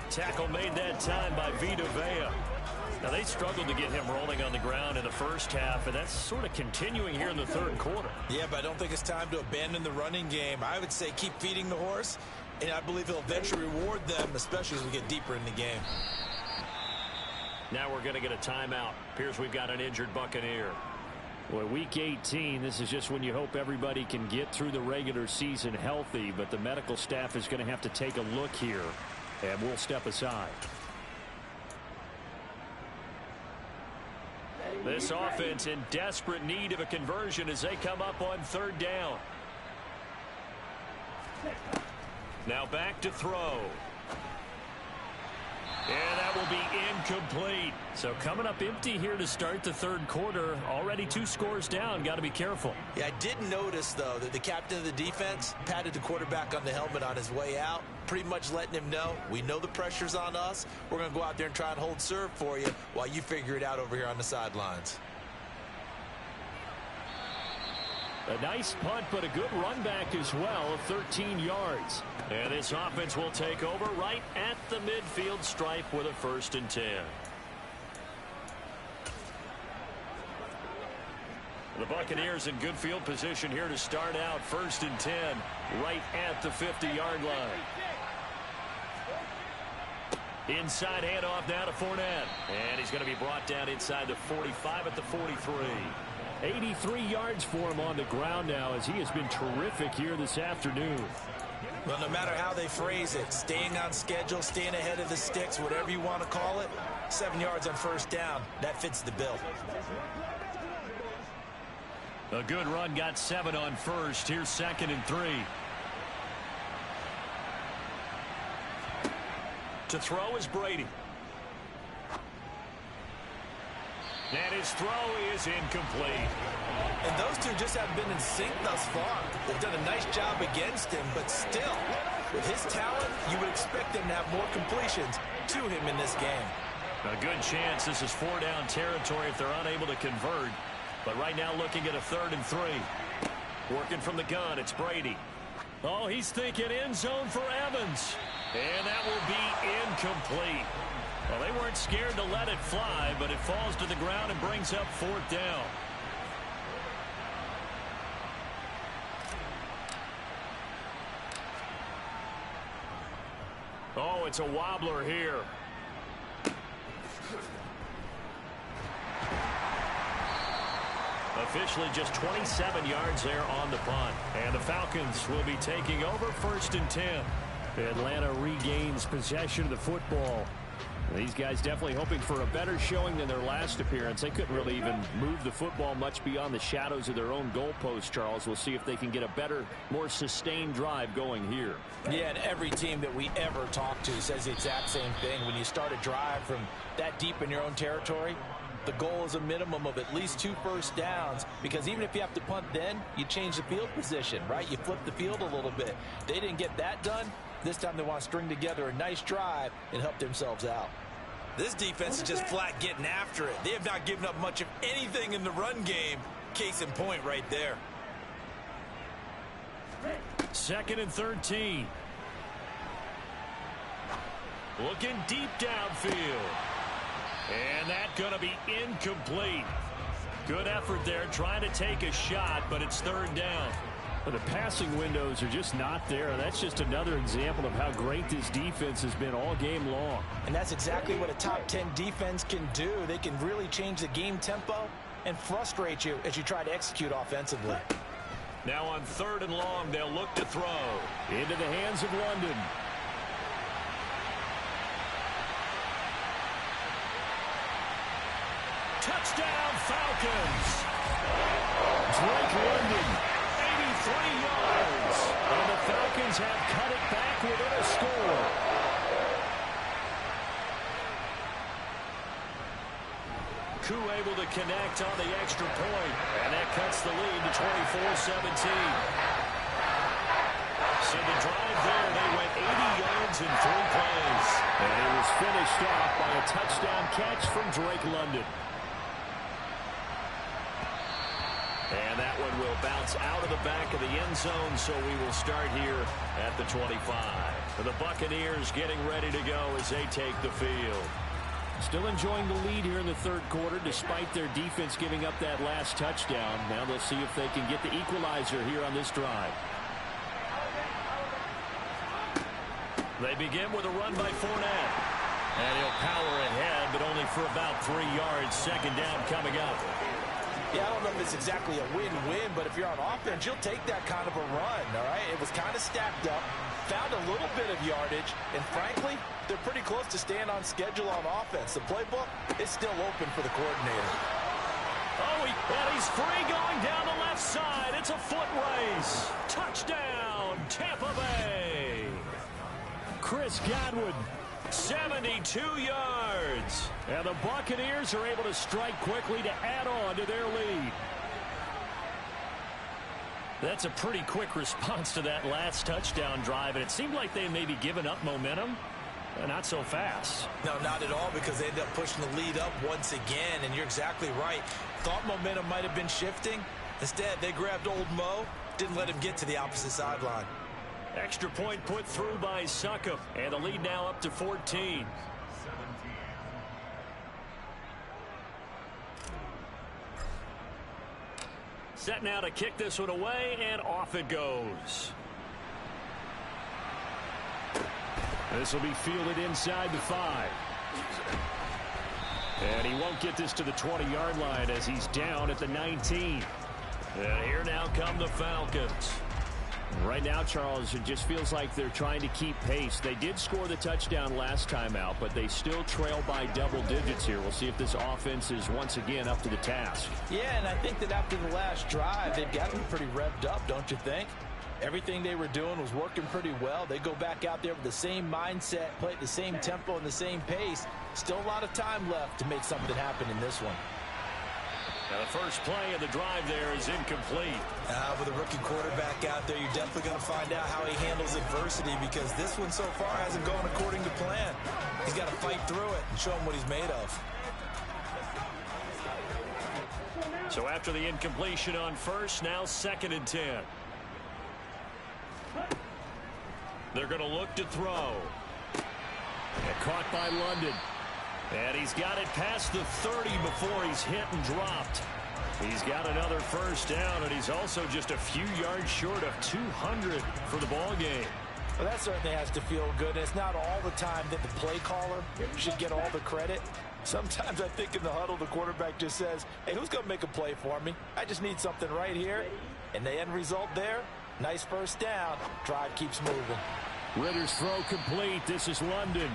Speaker 4: Tackle made that time by Vita Vea. Now, they struggled to get him rolling on the ground in the first half, and that's sort of continuing here in the third quarter.
Speaker 3: Yeah, but I don't think it's time to abandon the running game. I would say keep feeding the horse, and I believe he'll eventually reward them, especially as we get deeper in the game.
Speaker 2: Now we're going to get a timeout. Appears we've got an injured Buccaneer.
Speaker 4: Well, week 18, this is just when you hope everybody can get through the regular season healthy, but the medical staff is going to have to take a look here, and we'll step aside. This offense in desperate need of a conversion as they come up on third down. Now back to throw. And that will be incomplete. So coming up empty here to start the third quarter. Already 2 scores down. Got to be careful.
Speaker 3: Yeah, I did notice, though, that the captain of the defense patted the quarterback on the helmet on his way out, pretty much letting him know, we know the pressure's on us. We're going to go out there and try and hold serve for you while you figure it out over here on the sidelines.
Speaker 4: A nice punt, but a good run back as well of 13 yards. And this offense will take over right at the midfield stripe with a 1st and 10. The Buccaneers in good field position here to start out. 1st and 10 right at the 50-yard line. Inside handoff now to Fournette. And he's going to be brought down inside the 45 at the 43. 83 yards for him on the ground now as he has been terrific here this afternoon.
Speaker 3: Well, no matter how they phrase it, staying on schedule, staying ahead of the sticks, whatever you want to call it, 7 yards on 1st down, that fits the bill.
Speaker 4: A good run, got 7 on 1st. Here's 2nd and 3. To throw is Brady. And his throw is incomplete.
Speaker 3: And those two just haven't been in sync thus far. They've done a nice job against him, but still, with his talent, you would expect them to have more completions to him in this game.
Speaker 4: A good chance this is 4-down territory if they're unable to convert. But right now looking at a 3rd and 3. Working from the gun, it's Brady. Oh, he's thinking end zone for Evans. And that will be incomplete. Well, they weren't scared to let it fly, but it falls to the ground and brings up 4th down. Oh, it's a wobbler here. Officially just 27 yards there on the punt. And the Falcons will be taking over 1st and 10. Atlanta regains possession of the football. These guys definitely hoping for a better showing than their last appearance. They couldn't really even move the football much beyond the shadows of their own goalpost, Charles. We'll see if they can get a better, more sustained drive going here.
Speaker 3: Yeah, and every team that we ever talk to says the exact same thing. When you start a drive from that deep in your own territory, the goal is a minimum of at least 2 first downs, because even if you have to punt then, you change the field position, right? You flip the field a little bit. They didn't get that done. This time they want to string together a nice drive and help themselves out. This defense is just flat getting after it. They have not given up much of anything in the run game. Case in point right there.
Speaker 4: 2nd and 13. Looking deep downfield. And that's going to be incomplete. Good effort there trying to take a shot, but it's 3rd down. But the passing windows are just not there. That's just another example of how great this defense has been all game long.
Speaker 3: And that's exactly what a top 10 defense can do. They can really change the game tempo and frustrate you as you try to execute offensively.
Speaker 4: Now on 3rd and long, they'll look to throw. Into the hands of London. Touchdown, Falcons. Drake London. 83 yards. And the Falcons have cut it back within a score.
Speaker 2: Koo able to connect on the extra point. And that cuts the lead to 24-17. So the drive there, they went 80 yards in 3 plays. And it was finished off by a touchdown catch from Drake London. And that one will bounce out of the back of the end zone, so we will start here at the 25. The Buccaneers getting ready to go as they take the field. Still enjoying the lead here in the third quarter, despite their defense giving up that last touchdown. Now they'll see if they can get the equalizer here on this drive. They begin with a run by Fournette. And he'll power ahead, but only for about 3 yards. Second down coming up.
Speaker 3: Yeah, I don't know if it's exactly a win-win, but if you're on offense, you'll take that kind of a run, all right? It was kind of stacked up, found a little bit of yardage, and frankly, they're pretty close to staying on schedule on offense. The playbook is still open for the coordinator.
Speaker 2: Oh, and he's free going down the left side. It's a foot race. Touchdown, Tampa Bay. Chris Godwin, 72 yards. And the Buccaneers are able to strike quickly to add on to their lead. That's a pretty quick response to that last touchdown drive, and it seemed like they may be giving up momentum. Not so fast.
Speaker 3: No, not at all, because they ended up pushing the lead up once again, and you're exactly right. Thought momentum might have been shifting. Instead, they grabbed old Mo, didn't let him get to the opposite sideline.
Speaker 2: Extra point put through by Succop, and the lead now up to 14. Set now to kick this one away, and off it goes. This will be fielded inside the 5. And he won't get this to the 20-yard line as he's down at the 19. And here now come the Falcons. Right now, Charles, it just feels like they're trying to keep pace. They did score the touchdown last time out, but they still trail by double digits here. We'll see if this offense is once again up to the task.
Speaker 3: Yeah, and I think that after the last drive, they've gotten pretty revved up, don't you think? Everything they were doing was working pretty well. They go back out there with the same mindset, play at the same tempo and the same pace. Still a lot of time left to make something happen in this one.
Speaker 2: Now the first play of the drive there is incomplete.
Speaker 3: With a rookie quarterback out there, you're definitely going to find out how he handles adversity, because this one so far hasn't gone according to plan. He's got to fight through it and show him what he's made of.
Speaker 2: So after the incompletion on first, now 2nd and 10. They're going to look to throw. And caught by London. And he's got it past the 30 before he's hit and dropped. He's got another first down, and he's also just a few yards short of 200 for the ball game.
Speaker 3: Well, that certainly has to feel good. It's not all the time that the play caller should get all the credit. Sometimes I think in the huddle, the quarterback just says, hey, who's going to make a play for me? I just need something right here. And the end result there, nice first down. Drive keeps moving.
Speaker 2: Ritter's throw complete. This is London.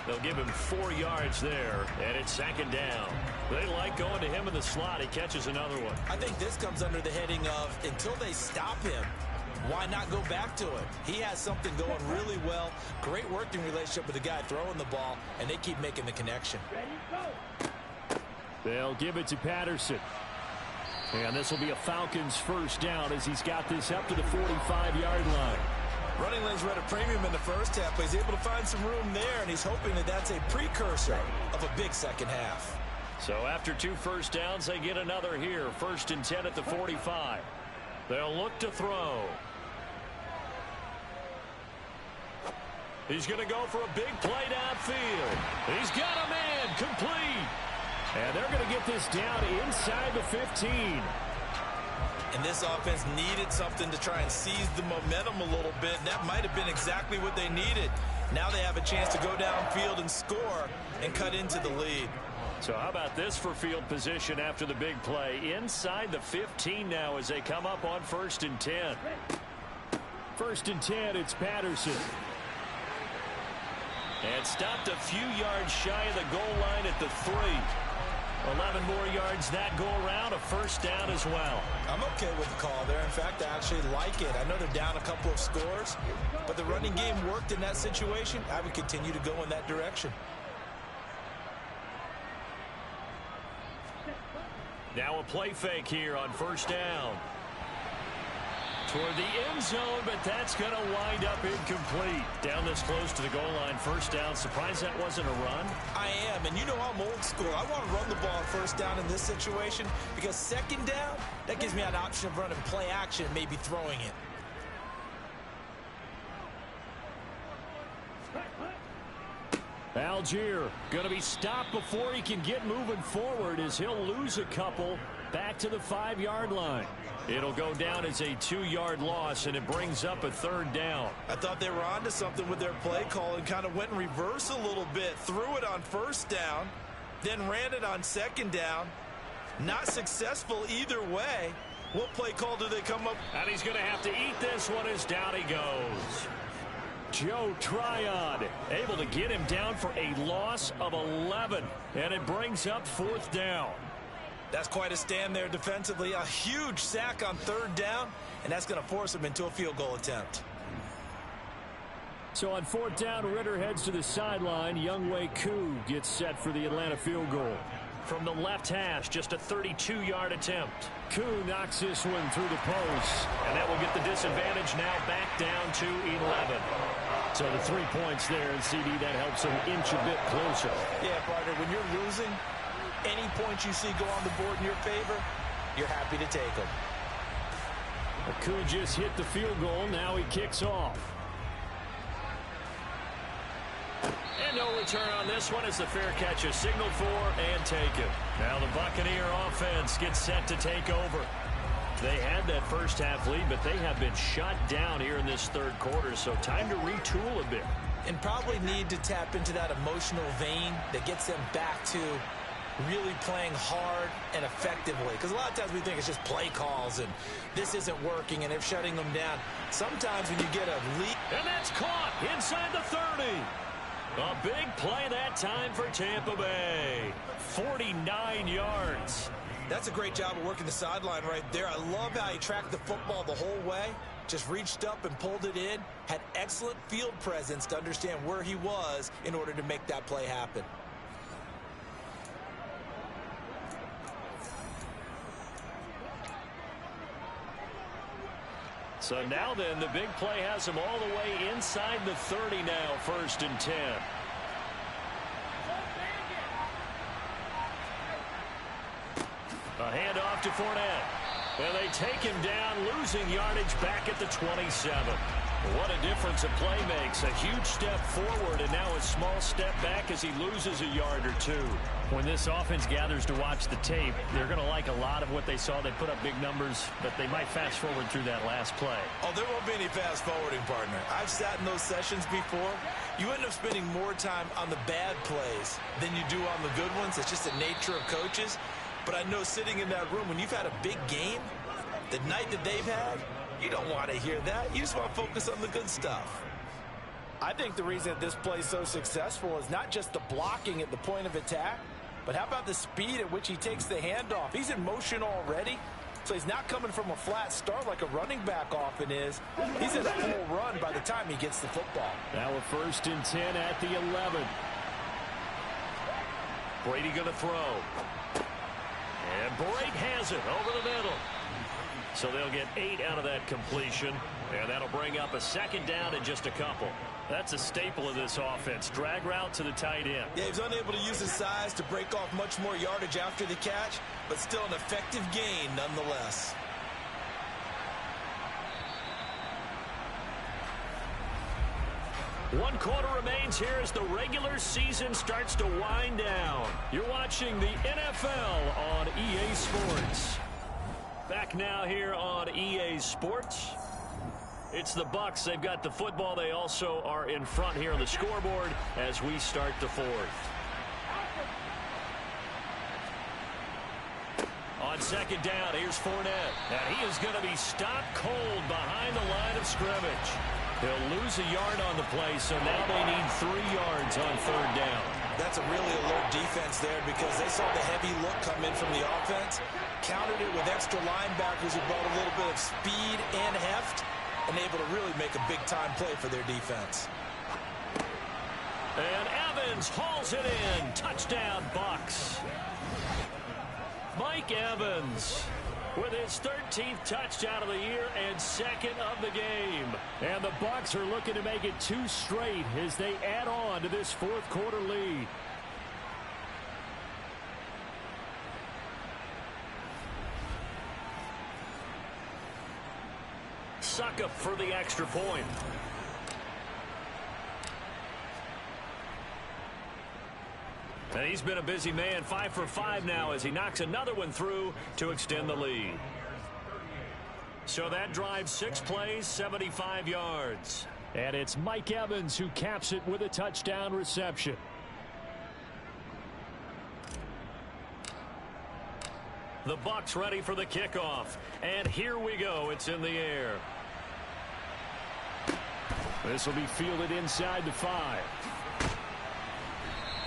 Speaker 2: They'll give him 4 yards there, and it's 2nd down. They like going to him in the slot. He catches another one.
Speaker 3: I think this comes under the heading of, until they stop him, why not go back to it? He has something going really well. Great working relationship with the guy throwing the ball, and they keep making the connection.
Speaker 2: They'll give it to Patterson. And this will be a Falcons first down as he's got this up to the 45-yard line.
Speaker 3: Running lanes were at a premium in the first half, but he's able to find some room there, and he's hoping that that's a precursor of a big second half.
Speaker 2: So after 2 first downs, they get another here. 1st and 10 at the 45. They'll look to throw. He's going to go for a big play downfield. He's got a man complete. And they're going to get this down inside the 15.
Speaker 3: And this offense needed something to try and seize the momentum a little bit. And that might have been exactly what they needed. Now they have a chance to go downfield and score and cut into the lead.
Speaker 2: So how about this for field position after the big play? Inside the 15 now as they come up on 1st and 10. 1st and 10, it's Patterson. And stopped a few yards shy of the goal line at the 3. 11 more yards that go around, a first down as well.
Speaker 3: I'm okay with the call there. In fact, I actually like it. I know they're down a couple of scores, but the running game worked in that situation. I would continue to go in that direction.
Speaker 2: Now a play fake here on first down. Toward the end zone, but that's going to wind up incomplete. Down this close to the goal line, first down. Surprised that wasn't a run?
Speaker 3: I am, and you know I'm old school. I want to run the ball first down in this situation because second down, that gives me an option of running play action and maybe throwing it.
Speaker 2: Algier going to be stopped before he can get moving forward as he'll lose a couple back to the 5-yard line. It'll go down as a 2-yard loss, and it brings up a third down.
Speaker 3: I thought they were onto something with their play call and kind of went in reverse a little bit. Threw it on first down, then ran it on second down. Not successful either way. What play call do they come up?
Speaker 2: And he's going to have to eat this one as down he goes. Joe Tryon able to get him down for a loss of 11, and it brings up fourth down.
Speaker 3: That's quite a stand there defensively. A huge sack on third down, and that's going to force him into a field goal attempt.
Speaker 2: So on fourth down, Ritter heads to the sideline. Younghoe Koo gets set for the Atlanta field goal. From the left hash, just a 32-yard attempt. Koo knocks this one through the post, and that will get the disadvantage now back down to 11. So the 3 points there, and CD, that helps him inch a bit closer.
Speaker 3: Yeah, partner, when you're losing, any points you see go on the board in your favor, you're happy to take them.
Speaker 2: Koo just hit the field goal. Now he kicks off. And no return on this one as the fair catch is signaled for and taken. Now the Buccaneer offense gets set to take over. They had that first half lead, but they have been shut down here in this third quarter, so time to retool a bit.
Speaker 3: And probably need to tap into that emotional vein that gets them back to really playing hard and effectively. Because a lot of times we think it's just play calls and this isn't working and they're shutting them down. Sometimes when you get a lead.
Speaker 2: And that's caught inside the 30. A big play that time for Tampa Bay. 49 yards.
Speaker 3: That's a great job of working the sideline right there. I love how he tracked the football the whole way. Just reached up and pulled it in. Had excellent field presence to understand where he was in order to make that play happen.
Speaker 2: So now then, the big play has him all the way inside the 30 now, 1st and 10. A handoff to Fournette. And they take him down, losing yardage back at the 27. What a difference a play makes. A huge step forward and now a small step back as he loses a yard or two. When this offense gathers to watch the tape, they're going to like a lot of what they saw. They put up big numbers, but they might fast forward through that last play.
Speaker 3: Oh, there won't be any fast forwarding, partner. I've sat in those sessions before. You end up spending more time on the bad plays than you do on the good ones. It's just the nature of coaches. But I know sitting in that room, when you've had a big game, the night that they've had, you don't want to hear that. You just want to focus on the good stuff. I think the reason that this play is so successful is not just the blocking at the point of attack, but how about the speed at which he takes the handoff? He's in motion already, so he's not coming from a flat start like a running back often is. He's in a full run by the time he gets the football.
Speaker 2: Now a 1st and 10 at the 11. Brady going to throw. And Brady has it over the middle. So they'll get 8 out of that completion, and that'll bring up a 2nd down and just a couple. That's a staple of this offense. Drag route to the tight end.
Speaker 3: Yeah, he's unable to use his size to break off much more yardage after the catch, but still an effective gain nonetheless.
Speaker 2: One quarter remains here as the regular season starts to wind down. You're watching the NFL on EA Sports. Back now here on EA Sports. It's the Bucs. They've got the football. They also are in front here on the scoreboard as we start the 4th. On 2nd down, here's Fournette. And he is going to be stopped cold behind the line of scrimmage. He'll lose a yard on the play, so now they need 3 yards on 3rd down.
Speaker 3: That's a really alert defense there because they saw the heavy look come in from the offense, countered it with extra linebackers who brought a little bit of speed and heft, and able to really make a big-time play for their defense.
Speaker 2: And Evans hauls it in. Touchdown, Bucs. Mike Evans with his 13th touchdown of the year and second of the game.
Speaker 4: And the Bucs are looking to make it 2 straight as they add on to this fourth quarter lead.
Speaker 2: Suckup for the extra point. And he's been a busy man, 5 for 5 now as he knocks another one through to extend the lead. So that drives 6 plays, 75 yards.
Speaker 4: And it's Mike Evans who caps it with a touchdown reception.
Speaker 2: The Bucs ready for the kickoff. And here we go. It's in the air.
Speaker 4: This will be fielded inside the 5.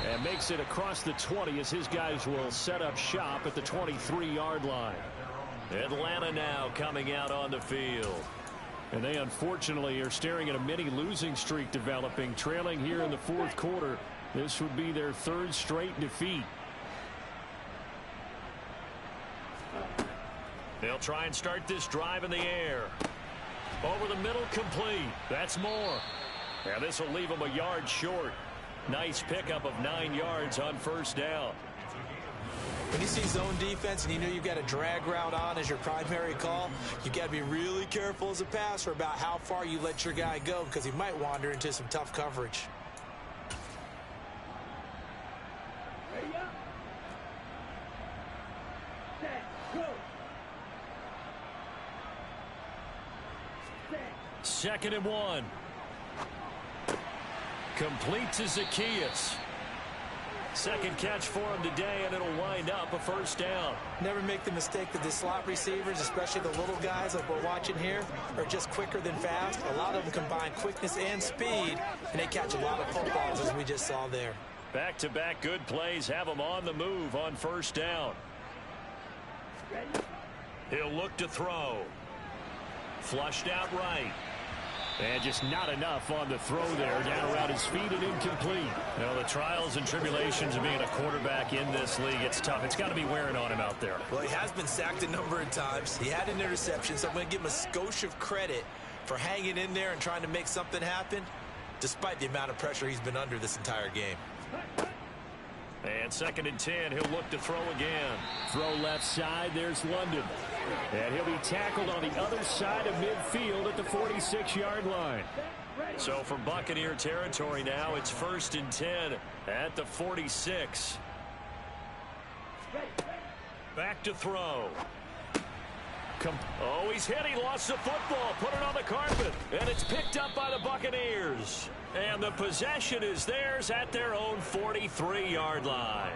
Speaker 4: And makes it across the 20 as his guys will set up shop at the 23-yard line.
Speaker 2: Atlanta now coming out on the field.
Speaker 4: And they unfortunately are staring at a mini losing streak developing, trailing here in the fourth quarter. This would be their 3rd straight defeat.
Speaker 2: They'll try and start this drive in the air. Over the middle, complete. That's more. And this will leave them a yard short. Nice pickup of 9 yards on first down.
Speaker 3: When you see zone defense and you know you've got a drag route on as your primary call, you've got to be really careful as a passer about how far you let your guy go because he might wander into some tough coverage.
Speaker 2: Second and 1. Complete to Zacchaeus. Second catch for him today, and it'll wind up a first down.
Speaker 3: Never make the mistake that the slot receivers, especially the little guys like we're watching here, are just quicker than fast. A lot of them combine quickness and speed, and they catch a lot of footballs, as we just saw there.
Speaker 2: Back-to-back good plays have them on the move on first down. He'll look to throw. Flushed out right.
Speaker 4: And just not enough on the throw there. Down around his feet and incomplete.
Speaker 2: You know, the trials and tribulations of being a quarterback in this league, it's tough. It's got to be wearing on him out there.
Speaker 3: Well, he has been sacked a number of times. He had an interception, so I'm going to give him a skosh of credit for hanging in there and trying to make something happen, despite the amount of pressure he's been under this entire game.
Speaker 2: And second and 10, he'll look to throw again.
Speaker 4: Throw left side, there's London. And he'll be tackled on the other side of midfield at the 46-yard line.
Speaker 2: So for Buccaneer territory now, it's 1st and 10 at the 46. Back to throw. Oh, he's hit. He lost the football. Put it on the carpet. And it's picked up by the Buccaneers. And the possession is theirs at their own 43-yard line.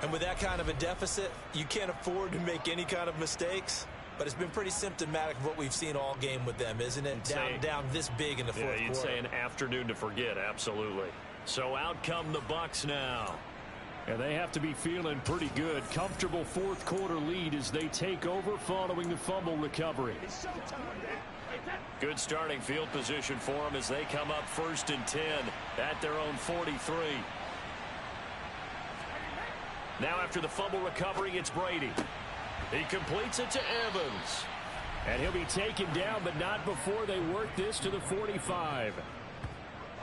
Speaker 3: And with that kind of a deficit, you can't afford to make any kind of mistakes. But it's been pretty symptomatic of what we've seen all game with them, isn't it? Down this big in the fourth quarter.
Speaker 2: You'd say an afternoon to forget, absolutely. So out come the Bucs now.
Speaker 4: And they have to be feeling pretty good. Comfortable fourth quarter lead as they take over following the fumble recovery.
Speaker 2: Good starting field position for them as they come up 1st and 10 at their own 43. Now after the fumble recovery, it's Brady. He completes it to Evans.
Speaker 4: And he'll be taken down, but not before they work this to the 45.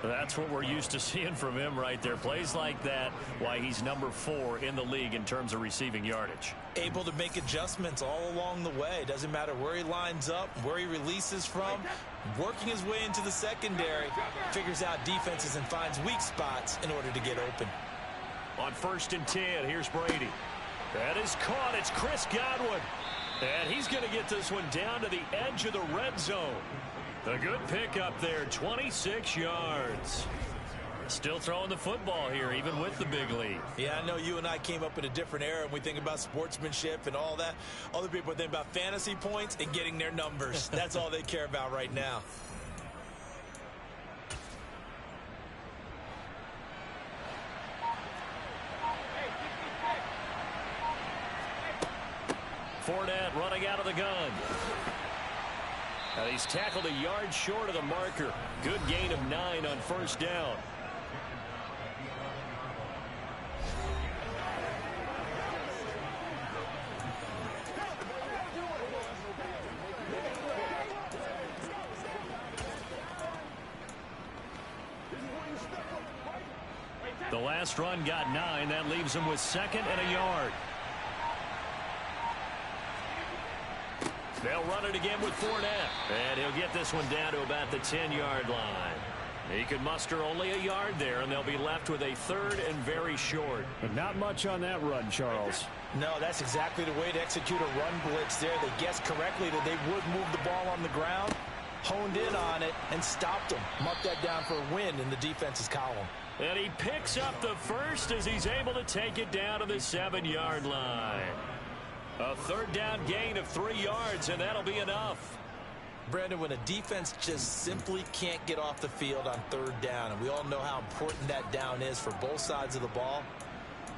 Speaker 2: That's what we're used to seeing from him right there. Plays like that, why he's number 4 in the league in terms of receiving yardage.
Speaker 3: Able to make adjustments all along the way. Doesn't matter where he lines up, where he releases from. Working his way into the secondary. Figures out defenses and finds weak spots in order to get open.
Speaker 2: On 1st and 10, here's Brady. That is caught. It's Chris Godwin. And he's going to get this one down to the edge of the red zone. A good pickup there, 26 yards. Still throwing the football here, even with the big lead.
Speaker 3: Yeah, I know you and I came up in a different era, and we think about sportsmanship and all that. Other people think about fantasy points and getting their numbers. That's all they care about right now.
Speaker 2: Fournette running out of the gun. And he's tackled a yard short of the marker. Good gain of 9 on first down. The last run got 9. That leaves him with 2nd and a yard. They'll run it again with Fournette. And he'll get this one down to about the 10-yard line. He could muster only a yard there, and they'll be left with a 3rd and very short.
Speaker 4: But not much on that run, Charles.
Speaker 3: No, that's exactly the way to execute a run blitz there. They guessed correctly that they would move the ball on the ground, honed in on it, and stopped them. Marked that down for a win in the defense's column.
Speaker 2: And he picks up the first as he's able to take it down to the 7-yard line. A 3rd down gain of 3 yards, and that'll be enough.
Speaker 3: Brandon, when a defense just simply can't get off the field on 3rd down, and we all know how important that down is for both sides of the ball,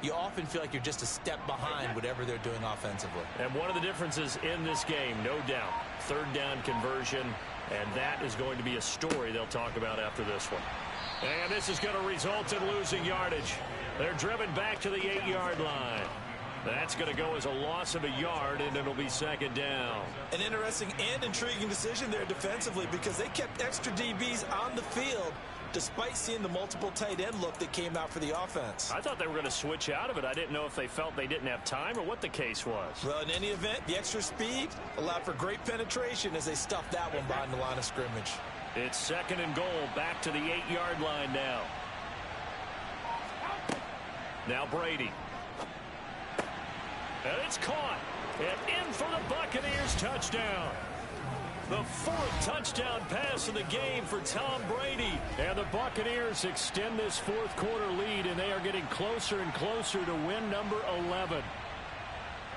Speaker 3: you often feel like you're just a step behind whatever they're doing offensively.
Speaker 2: And one of the differences in this game, no doubt, 3rd down conversion, and that is going to be a story they'll talk about after this one. And this is going to result in losing yardage. They're driven back to the 8-yard line. That's going to go as a loss of a yard, and it'll be 2nd down.
Speaker 3: An interesting and intriguing decision there defensively, because they kept extra DBs on the field despite seeing the multiple tight end look that came out for the offense.
Speaker 2: I thought they were going to switch out of it. I didn't know if they felt they didn't have time or what the case was.
Speaker 3: Well, in any event, the extra speed allowed for great penetration as they stuffed that one behind the line of scrimmage.
Speaker 2: It's 2nd and goal, back to the 8-yard line now. Now Brady. And it's caught. And in for the Buccaneers touchdown. The 4th touchdown pass of the game for Tom Brady.
Speaker 4: And the Buccaneers extend this 4th quarter lead, and they are getting closer and closer to win number 11.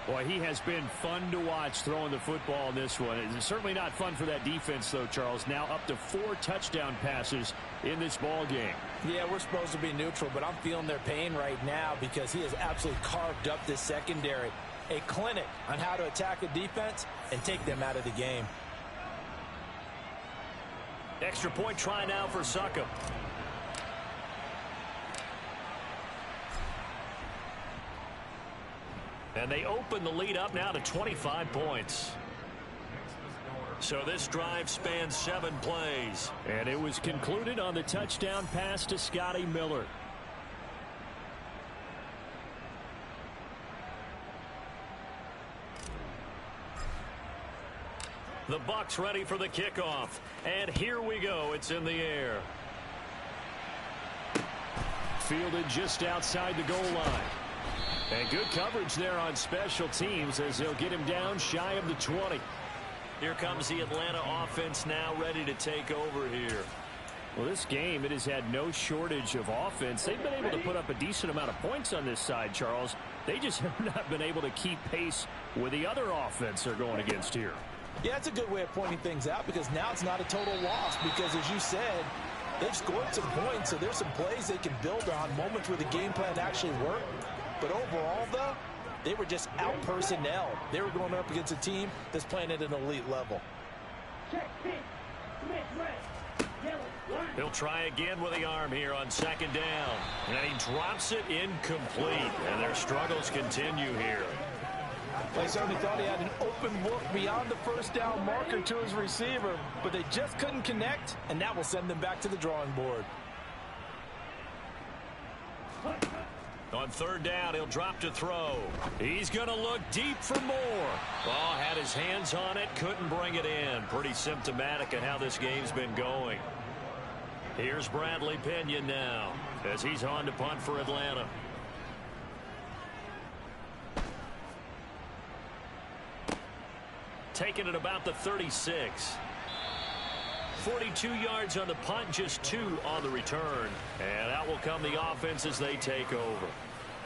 Speaker 4: Boy, he has been fun to watch throwing the football in this one. It's certainly not fun for that defense, though, Charles. Now up to 4 touchdown passes in this ball game.
Speaker 3: Yeah, we're supposed to be neutral, but I'm feeling their pain right now because he has absolutely carved up this secondary. A clinic on how to attack a defense and take them out of the game.
Speaker 2: Extra point try now for Succop. And they open the lead up now to 25 points. So this drive spans 7 plays.
Speaker 4: And it was concluded on the touchdown pass to Scotty Miller.
Speaker 2: The Bucs ready for the kickoff. And here we go. It's in the air.
Speaker 4: Fielded just outside the goal line. And good coverage there on special teams as they'll get him down shy of the 20.
Speaker 2: Here comes the Atlanta offense now ready to take over here.
Speaker 4: Well, this game, it has had no shortage of offense. They've been able to put up a decent amount of points on this side, Charles. They just have not been able to keep pace with the other offense they're going against here.
Speaker 3: Yeah, that's a good way of pointing things out, because now it's not a total loss, because as you said, they've scored some points, so there's some plays they can build on, moments where the game plan actually worked. But overall, though, they were just out-personnel. They were going up against a team that's playing at an elite level.
Speaker 2: He'll try again with the arm here on 2nd down. And he drops it incomplete. And their struggles continue here.
Speaker 3: They certainly thought he had an open look beyond the 1st down marker to his receiver, but they just couldn't connect, and that will send them back to the drawing board.
Speaker 2: On 3rd down, he'll drop to throw. He's going to look deep for more. Oh, had his hands on it, couldn't bring it in. Pretty symptomatic of how this game's been going. Here's Bradley Pinion now as he's on to punt for Atlanta. Taking it about the 36. 42 yards on the punt, just 2 on the return. And out will come the offense as they take over.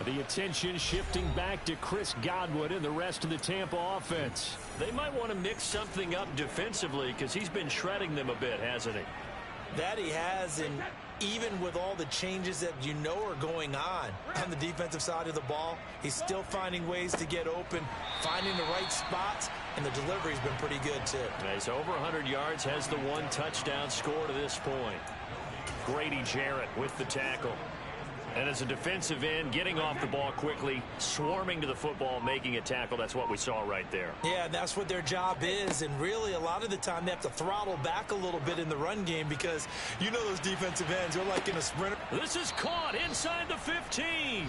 Speaker 4: The attention shifting back to Chris Godwin and the rest of the Tampa offense.
Speaker 2: They might want to mix something up defensively because he's been shredding them a bit, hasn't he?
Speaker 3: That he has, and even with all the changes that you know are going on the defensive side of the ball, he's still finding ways to get open, finding the right spots, and the delivery's been pretty good, too.
Speaker 2: He's over 100 yards, has the 1 touchdown score to this point. Grady Jarrett with the tackle. And as a defensive end, getting off the ball quickly, swarming to the football, making a tackle, that's what we saw right there.
Speaker 3: Yeah, and that's what their job is. And really, a lot of the time, they have to throttle back a little bit in the run game because you know those defensive ends, they're like in a sprinter.
Speaker 2: This is caught inside the 15.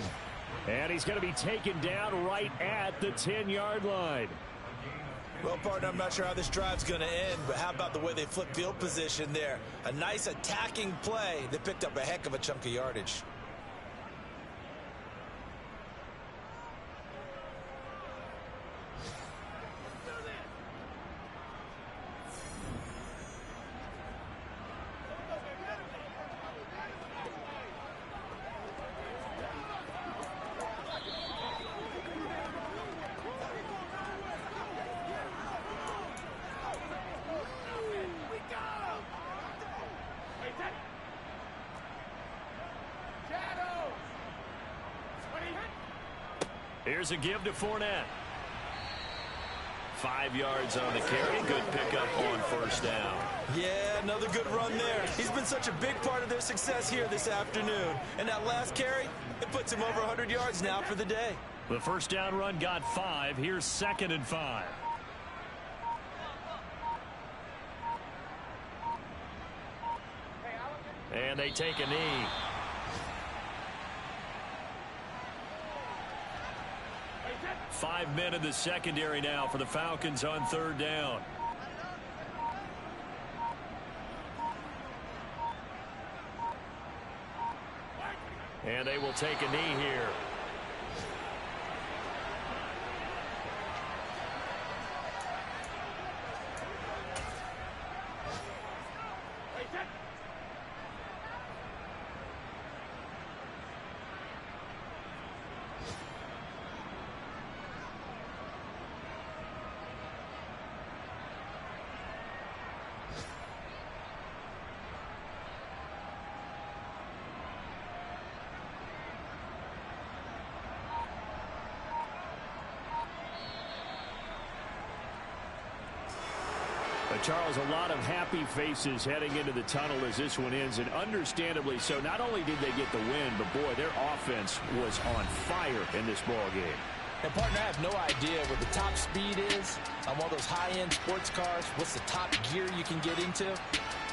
Speaker 4: And he's going to be taken down right at the 10-yard line.
Speaker 3: Well, partner, I'm not sure how this drive's going to end, but how about the way they flip field position there? A nice attacking play. They picked up a heck of a chunk of yardage.
Speaker 2: Here's a give to Fournette. 5 yards on the carry. Good pickup on first down.
Speaker 3: Yeah, another good run there. He's been such a big part of their success here this afternoon. And that last carry, it puts him over 100 yards now for the day.
Speaker 2: The first down run got 5. Here's 2nd and 5. And they take a knee. Five men in the secondary now for the Falcons on 3rd down. And they will take a knee here. Charles, a lot of happy faces heading into the tunnel as this one ends, and understandably so. Not only did they get the win, but boy, their offense was on fire in this ball game.
Speaker 3: And partner, I have no idea what the top speed is on one of those high-end sports cars. What's the top gear you can get into?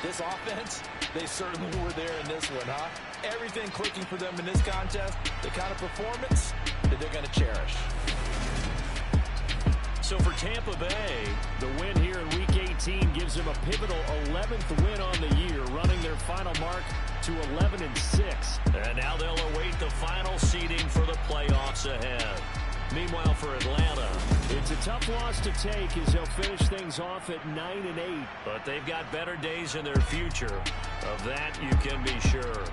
Speaker 3: This offense, they certainly were there in this one, huh? Everything clicking for them in this contest, the kind of performance that they're going to cherish.
Speaker 2: So for Tampa Bay, the win here in Week 18 gives them a pivotal 11th win on the year, running their final mark to 11-6. And now they'll await the final seeding for the playoffs ahead. Meanwhile, for Atlanta,
Speaker 4: it's a tough loss to take as they'll finish things off at 9-8.
Speaker 2: But they've got better days in their future. Of that, you can be sure.